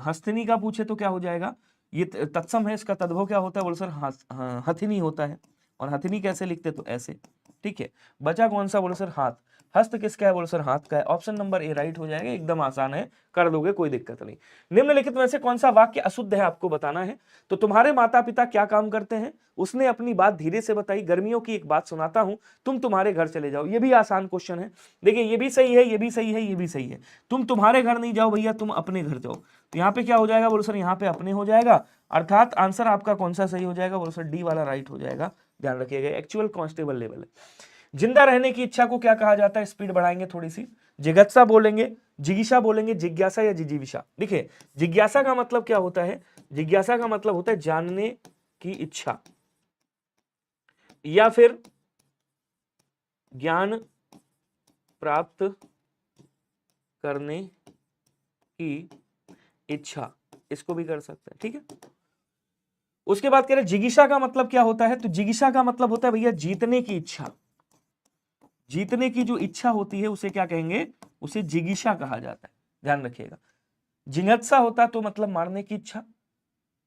हस्तिनी का पूछे तो क्या हो जाएगा, ये तत्सम है, इसका तद्भव क्या होता है, बोलो सर हथिनी होता है। और हथिनी कैसे लिखते, तो ऐसे, ठीक है। बचा कौन सा, बोलो सर हाथ। हस्त किसका है? बोलो सर हाथ का है। ऑप्शन नंबर ए राइट हो जाएगा, एकदम आसान है, कर दोगे कोई दिक्कत नहीं। निम्नलिखित में से कौन सा वाक्य अशुद्ध है आपको बताना है। तो तुम्हारे माता पिता क्या काम करते हैं? उसने अपनी बात धीरे से बताई। गर्मियों की एक बात सुनाता हूं, तुम तुम्हारे घर चले जाओ। ये भी आसान क्वेश्चन है। देखिए ये भी सही है, ये भी सही है, ये भी सही है। तुम तुम्हारे घर नहीं जाओ भैया, तुम अपने घर जाओ। तो यहाँ पे क्या हो जाएगा? बोलो सर यहाँ पे अपने हो जाएगा, अर्थात आंसर आपका कौन सा सही हो जाएगा? बोलो सर डी वाला राइट हो जाएगा। ध्यान रखिएगा, एक्चुअल कांस्टेबल लेवल है। जिंदा रहने की इच्छा को क्या कहा जाता है? स्पीड बढ़ाएंगे थोड़ी सी। जिज्ञासा बोलेंगे, जिज्ञासा बोलेंगे, जिज्ञासा या जिजीविषा। देखिए जिज्ञासा का मतलब क्या होता है? जिज्ञासा का मतलब होता है जानने की इच्छा या फिर ज्ञान प्राप्त करने की इच्छा, इसको भी कर सकते हैं, ठीक है। उसके बाद कह रहे जिज्ञासा का मतलब क्या होता है? तो जिज्ञासा का मतलब होता है भैया जीतने की इच्छा। जीतने की जो इच्छा होती है उसे क्या कहेंगे? उसे जिज्ञासा कहा जाता है। ध्यान रखिएगा। जिज्ञासा होता तो मतलब मारने की इच्छा,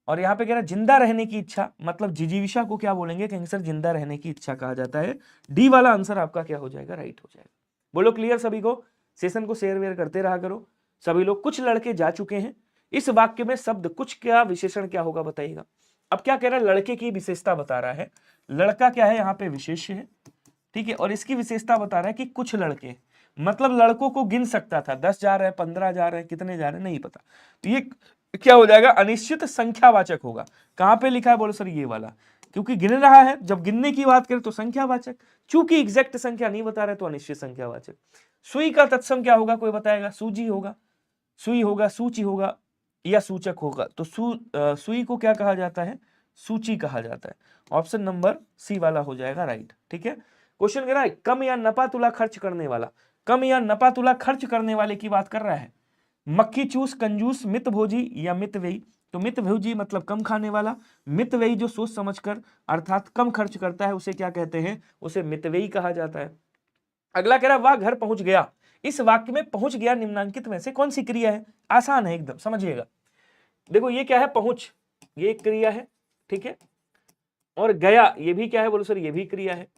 और यहाँ पे कह रहा है जिंदा रहने की इच्छा, मतलब जिजीविषा को क्या बोलेंगे? कहेंगे सर जिंदा रहने की इच्छा कहा जाता है। डी वाला आंसर आपका क्या हो जाएगा? राइट हो जाएगा। बोलो क्लियर सभी को? सेशन को शेयर वेयर करते रहा करो सभी लोग। कुछ लड़के जा चुके हैं। इस वाक्य में शब्द कुछ क्या विशेषण क्या होगा बताइएगा। अब क्या कह रहा है? लड़के की विशेषता बता रहा है। लड़का क्या है? यहाँ पे विशेष्य है, ठीक है। और इसकी विशेषता बता रहा है कि कुछ लड़के, मतलब लड़कों को गिन सकता था। 10 जा रहे हैं, 15 जा रहे हैं, कितने जा रहे हैं नहीं पता। तो ये क्या हो जाएगा? अनिश्चित संख्यावाचक होगा। कहां पे लिखा है? बोलो सर ये वाला, क्योंकि गिन रहा है। जब गिनने की बात करें तो संख्यावाचक, चूंकि एग्जैक्ट संख्या नहीं बता रहे तो अनिश्चित संख्यावाचक। सुई का तत्सम क्या होगा? कोई बताएगा? सूजी होगा, सुई होगा, सूची होगा या सूचक होगा। तो सुई को क्या कहा जाता है? सूची कहा जाता है। ऑप्शन नंबर सी वाला हो जाएगा राइट, ठीक है। क्वेश्चन कह रहा है कम या नपा तुला खर्च करने वाला। कम या नपा तुला खर्च करने वाले की बात कर रहा है। मक्खी चूस, कंजूस, मितभोजी या मितव्ययी। तो मितभोजी मतलब कम खाने वाला, मितव्ययी जो सोच समझकर अर्थात कम खर्च करता है उसे क्या कहते हैं? उसे मितव्ययी कहा जाता है। अगला कह रहा है वह घर पहुंच गया। इस वाक्य में पहुंच गया निम्नांकित में से कौन सी क्रिया है? आसान है एकदम, समझिएगा। देखो ये क्या है? पहुंच, ये एक क्रिया है, ठीक है। और गया ये भी क्या है? बोलो सर ये भी क्रिया है।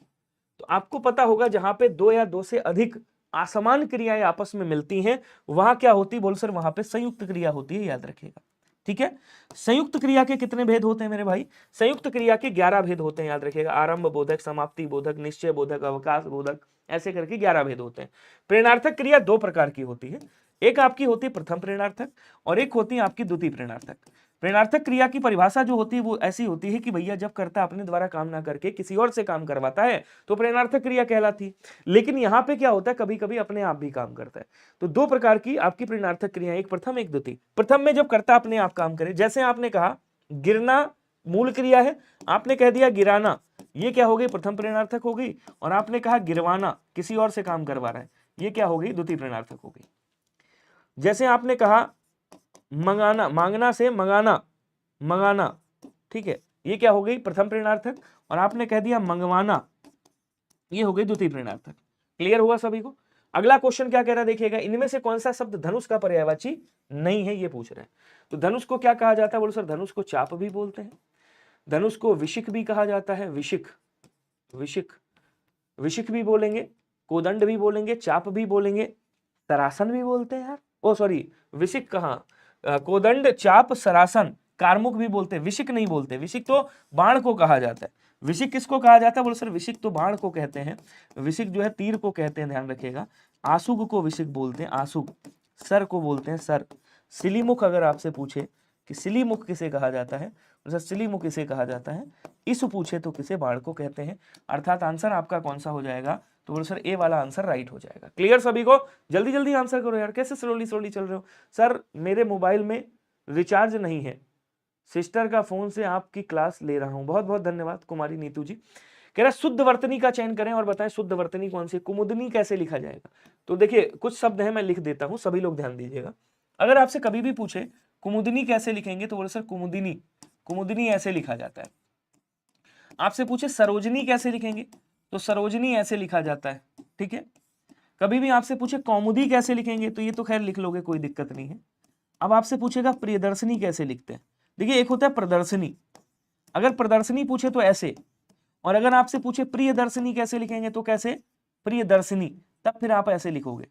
तो आपको पता होगा जहां पे दो या दो से अधिक असमान क्रियाएं आपस में मिलती हैं वहां क्या होती? बोल सर वहां पे संयुक्त क्रिया होती है, याद रखिएगा, ठीक है। संयुक्त क्रिया के कितने भेद होते हैं मेरे भाई? संयुक्त क्रिया के 11 भेद होते हैं, याद रखिएगा। आरंभ बोधक, समाप्ति बोधक, निश्चय बोधक, अवकाश बोधक, ऐसे करके 11 भेद होते हैं। प्रेरणार्थक क्रिया दो प्रकार की होती है। एक आपकी होती है प्रथम प्रेरणार्थक और एक होती है आपकी द्वितीय प्रेरणार्थक। प्रेरणार्थक क्रिया की परिभाषा जो होती है वो ऐसी होती है कि भैया जब कर्ता अपने द्वारा काम ना करके किसी और से काम करवाता है तो प्रेरणार्थक क्रिया कहलाती। लेकिन यहाँ पे क्या होता है? कभी कभी अपने आप भी काम करता है। तो दो प्रकार की आपकी प्रेरणार्थक क्रिया, एक प्रथम एक द्वितीय। प्रथम में जब कर्ता अपने आप काम करे, जैसे आपने कहा गिरना मूल क्रिया है, आपने कह दिया गिराना, ये क्या हो गई? प्रथम प्रेरणार्थक हो गई। और आपने कहा गिरवाना, किसी और से काम करवा रहा है, ये क्या हो गई? द्वितीय प्रेरणार्थक हो गई। जैसे आपने कहा मंगाना, मांगना से मंगाना, मंगाना, ठीक है, ये क्या हो गई? प्रथम प्रेरणार्थक। और आपने कह दिया मंगवाना, ये हो गई द्वितीय प्रेरणार्थक। क्लियर हुआ सभी को? अगला क्वेश्चन क्या कह रहा है देखिएगा, इनमें से कौन सा शब्द धनुष का पर्यायवाची नहीं है? ये पूछ रहे हैं। तो धनुष को क्या कहा जाता है? बोलो सर धनुष को चाप भी बोलते हैं, धनुष को विशिख भी कहा जाता है। विशिख, विशिख, विशिख भी बोलेंगे, कोदंड भी बोलेंगे, चाप भी बोलेंगे, सरासन भी बोलते हैं यार। ओ सॉरी, विशिख कहाँ, कोदंड, चाप, सरासन, कारमुक भी बोलते हैं। विशिख नहीं बोलते, विशिख तो बाण को कहा जाता है। विशिख किसको कहा जाता है? बोलो सर विशिख तो बाण को कहते हैं, विशिख जो है तीर को कहते हैं, ध्यान रखिएगा। आसुग को विशिख बोलते हैं, आसुग। सर को बोलते हैं सर। सिलीमुख अगर आपसे पूछे कि सिलीमुख किसे कहा जाता है, तो सिलीमुख किसे कहा जाता है? इस पूछे तो किसे? बाण को कहते हैं। अर्थात आंसर आपका कौन सा हो जाएगा? तो बोलो सर ए वाला आंसर राइट हो जाएगा। क्लियर सभी को? जल्दी जल्दी आंसर करो यार, कैसे स्लोली स्लोली चल रहे हो? सर मेरे मोबाइल में रिचार्ज नहीं है, सिस्टर का फोन से आपकी क्लास ले रहा हूं। बहुत बहुत धन्यवाद कुमारी नीतू जी। कह रहा शुद्ध वर्तनी का चयन करें और बताएं शुद्ध वर्तनी कौन सी? कुमुदनी कैसे लिखा जाएगा? तो देखिए कुछ शब्द हैं, मैं लिख देता हूं, सभी लोग ध्यान दीजिएगा। अगर आपसे कभी भी पूछे कुमुदनी कैसे लिखेंगे तो बोले सर कुमुदिनी, कुमुदिनी ऐसे लिखा जाता है। आपसे पूछे सरोजनी कैसे लिखेंगे तो सरोजनी ऐसे लिखा जाता है, ठीक है। कभी भी आपसे पूछे कौमुदी कैसे लिखेंगे तो ये तो खैर लिख लोगे, कोई दिक्कत नहीं है। अब आपसे पूछेगा प्रियदर्शनी कैसे लिखते हैं। देखिए एक होता है प्रदर्शनी, अगर प्रदर्शनी पूछे तो ऐसे, और अगर आपसे पूछे प्रियदर्शनी कैसे लिखेंगे तो कैसे? प्रियदर्शनी, तब फिर आप ऐसे लिखोगे।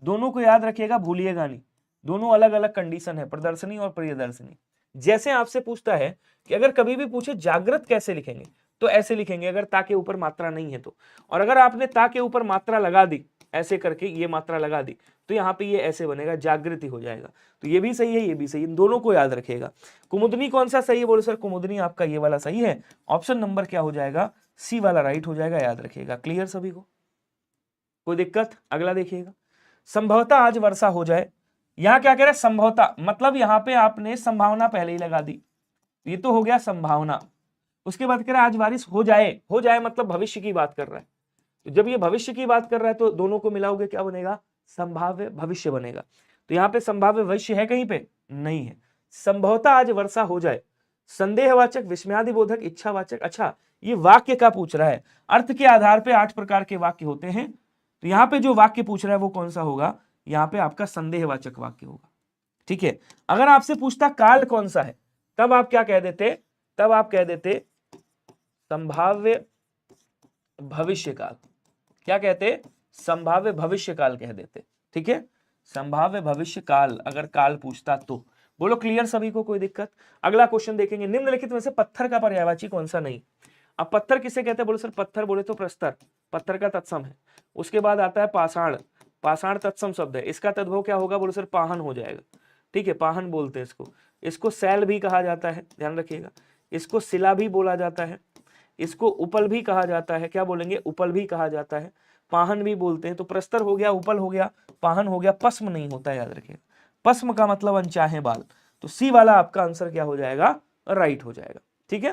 दोनों को याद रखिएगा, भूलिएगा नहीं, दोनों अलग अलग कंडीशन है, प्रदर्शनी और प्रियदर्शनी। जैसे आपसे पूछता है कि अगर कभी भी पूछे जागृत कैसे लिखेंगे, तो ऐसे लिखेंगे अगर ता के ऊपर मात्रा नहीं है तो, और अगर आपने ता के ऊपर मात्रा लगा दी ऐसे करके, ये मात्रा लगा दी, तो यहाँ पे ये ऐसे बनेगा, जागृति हो जाएगा। तो ये भी सही है, ये भी सही है, दोनों को याद रखिएगा। कुमुदनी कौन सा सही है? बोलो सर कुमुदनी आपका ये वाला सही है। ऑप्शन नंबर क्या हो जाएगा? सी वाला राइट हो जाएगा, याद रखिएगा। क्लियर सभी को? कोई दिक्कत? अगला देखिएगा, संभवतः आज वर्षा हो जाए। यहां क्या कह रहा है? संभवतः, मतलब यहां पे आपने संभावना पहले ही लगा दी, ये तो हो गया संभावना। उसके बाद कह रहा है आज बारिश हो जाए। हो जाए मतलब भविष्य की बात कर रहा है, तो जब ये भविष्य की बात कर रहा है तो दोनों को मिलाओगे क्या बनेगा? संभाव्य भविष्य बनेगा। तो यहाँ पे संभाव्य भविष्य है कहीं पे? नहीं है। संभवतः आज वर्षा हो जाए, संदेहवाचक, विस्मयादिबोधक, इच्छावाचक। अच्छा, ये वाक्य का पूछ रहा है, अर्थ के आधार पे 8 प्रकार के वाक्य होते हैं, तो यहाँ पे जो वाक्य पूछ रहा है वो कौन सा होगा? यहाँ पे आपका संदेहवाचक वाक्य होगा। ठीक है, अगर आपसे पूछता काल कौन सा है, तब आप क्या कह देते? तब आप कह देते संभाव्य भविष्य काल। क्या कहते? संभाव्य भविष्य काल कह देते। ठीक है, संभाव्य भविष्य काल अगर काल पूछता तो। बोलो क्लियर सभी को? कोई दिक्कत? अगला क्वेश्चन देखेंगे, निम्नलिखित में से पत्थर का पर्यायवाची कौन सा नहीं? अब पत्थर किसे कहते हैं? बोलो सर पत्थर बोले तो प्रस्तर, पत्थर का तत्सम है। उसके बाद आता है पाषाण, पाषाण तत्सम शब्द है, इसका तद्भव क्या होगा? बोलो सर पाहन हो जाएगा। ठीक है, पाहन बोलते हैं इसको। इसको सैल भी कहा जाता है, ध्यान रखिएगा। इसको शिला भी बोला जाता है, इसको उपल भी कहा जाता है। क्या बोलेंगे? उपल भी कहा जाता है, पाहन भी बोलते हैं। तो प्रस्तर हो गया, उपल हो गया, पाहन हो गया, पस्म नहीं होता, याद रखिएगा। पस्म का मतलब अनचाहे बाल। तो सी वाला आपका आंसर क्या हो जाएगा? राइट हो जाएगा। ठीक है,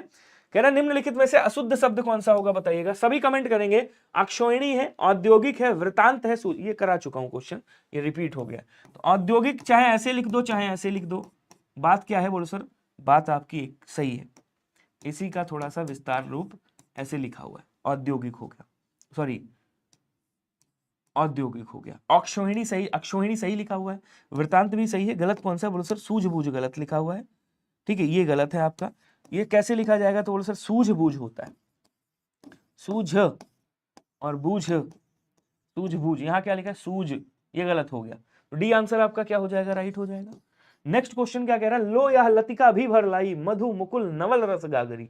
कह रहा निम्नलिखित में से अशुद्ध शब्द कौन सा होगा? बताइएगा। सभी कमेंट करेंगे। अक्षोहिणी है, औद्योगिक है, वृतांत है, ये करा चुका हूं क्वेश्चन, ये रिपीट हो गया। तो औद्योगिक चाहे ऐसे लिख दो चाहे ऐसे लिख दो, बात क्या है? बोलो सर बात आपकी सही है, इसी का थोड़ा सा विस्तार रूप ऐसे लिखा हुआ है, औद्योगिक हो गया, सॉरी औद्योगिक हो गया। अक्षोहिणी सही, अक्षोहिणी सही लिखा हुआ है, वृतांत भी सही है। गलत कौन सा? बोलो सर सूझबूझ गलत लिखा हुआ है। ठीक है, ये गलत है आपका। ये कैसे लिखा जाएगा? तो बोलो सर सूझबूझ होता है, सूझ और बूझ, सूझबूझ। यहाँ क्या लिखा है? सूझ, ये गलत हो गया। तो डी आंसर आपका क्या हो जाएगा? राइट हो जाएगा। नेक्स्ट क्वेश्चन क्या कह रहा है? लो या लतिका भी भर लाई, मधु मुकुल नवल रस गागरी।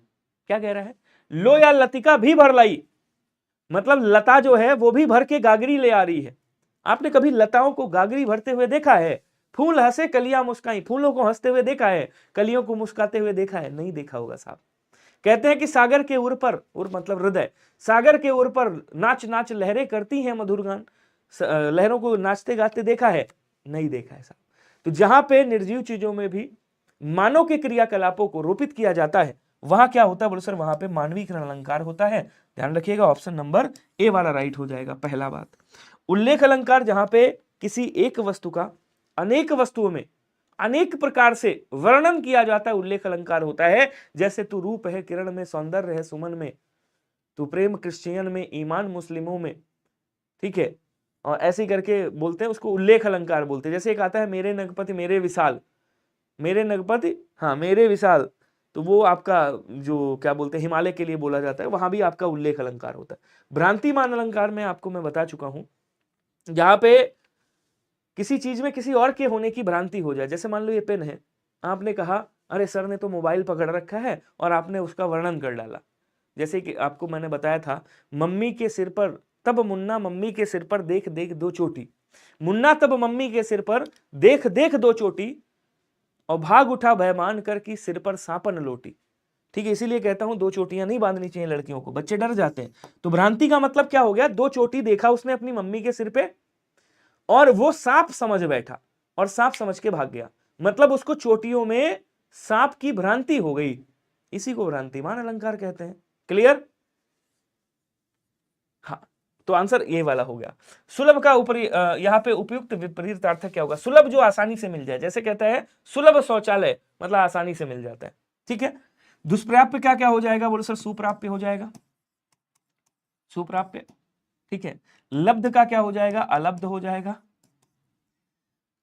क्या कह रहा है? लो या लतिका भी भर लाई, मतलब लता जो है वो भी भर के गागरी ले आ रही है। आपने कभी लताओं को गागरी भरते हुए देखा है? फूल हंसे कलियां मुस्काई, फूलों को हंसते हुए देखा है, कलियों को मुस्काते हुए देखा है? नहीं देखा होगा साहब। कहते हैं कि सागर के उर पर, उर मतलब हृदय, सागर के उर पर नाच नाच लहरें करती हैं मधुर गान। लहरों को नाचते गाते देखा है? नहीं देखा है साहब। तो जहां पे निर्जीव चीजों में भी मानव के क्रियाकलापों को रोपित किया जाता है, वहां क्या होता है? बोलो सर वहां पे मानवीकरण अलंकार होता है। ध्यान रखिएगा, ऑप्शन नंबर ए वाला राइट हो जाएगा, पहला बात। उल्लेख अलंकार जहां पे किसी एक वस्तु का अनेक वस्तुओं में अनेक प्रकार से वर्णन किया जाता है, उल्लेख अलंकार होता है। जैसे तू रूप है किरण में, सौंदर्य है सुमन में, तू प्रेम क्रिश्चियन में, ईमान मुस्लिमों में। ठीक है, और ऐसे करके बोलते हैं, उसको उल्लेख अलंकार बोलते हैं। जैसे एक आता है मेरे नगपति मेरे विशाल, मेरे नगपति, हाँ मेरे विशाल, तो वो आपका जो क्या बोलते हैं हिमालय के लिए बोला जाता है, वहां भी आपका उल्लेख अलंकार होता है। भ्रांतिमान अलंकार में आपको मैं बता चुका हूं, जहां पे किसी चीज में किसी और के होने की भ्रांति हो जाए। जैसे मान लो ये पेन है, आपने कहा अरे सर ने तो मोबाइल पकड़ रखा है, और आपने उसका वर्णन कर डाला। जैसे कि आपको मैंने बताया था, मम्मी के सिर पर तब मुन्ना मम्मी के सिर पर देख देख दो चोटी, मुन्ना तब मम्मी के सिर पर देख देख दो चोटी, और भाग उठा भयमान कर की सिर पर सांपन लोटी। ठीक है, इसीलिए कहता हूं दो चोटियां नहीं बांधनी चाहिए लड़कियों को, बच्चे डर जाते हैं। तो भ्रांति का मतलब क्या हो गया? दो चोटी देखा उसने अपनी मम्मी के सिर पे, और वो सांप समझ बैठा और सांप समझ के भाग गया, मतलब उसको चोटियों में सांप की भ्रांति हो गई। इसी को भ्रांतिमान अलंकार कहते हैं। क्लियर? हाँ, तो आंसर ये वाला हो गया। सुलभ का ऊपरी यहाँ पे उपयुक्त विपरीतार्थक क्या होगा? सुलभ जो आसानी से मिल जाए, जैसे कहता है सुलभ शौचालय, मतलब आसानी से मिल जाता है। ठीक है, दुष्प्राप्य क्या क्या हो जाएगा? बोलो सर सुप्राप्य हो जाएगा, सुप्राप्य। ठीक है, लब्ध का क्या हो जाएगा? अलब्ध हो जाएगा।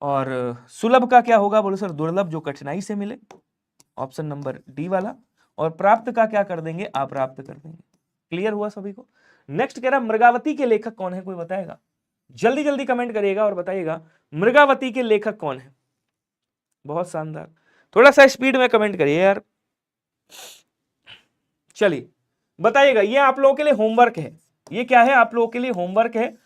और सुलभ का क्या होगा? बोलो सर दुर्लभ, जो कठिनाई से मिले, ऑप्शन नंबर डी वाला। और प्राप्त का क्या कर देंगे? अप्राप्त कर देंगे। क्लियर हुआ सभी को? नेक्स्ट कह रहा मृगावती के लेखक कौन है? कोई बताएगा? जल्दी जल्दी कमेंट करिएगा और बताइएगा मृगावती के लेखक कौन है। बहुत शानदार, थोड़ा सा स्पीड में कमेंट करिए यार। चलिए बताइएगा, ये आप लोगों के लिए होमवर्क है। ये क्या है? आप लोगों के लिए होमवर्क है।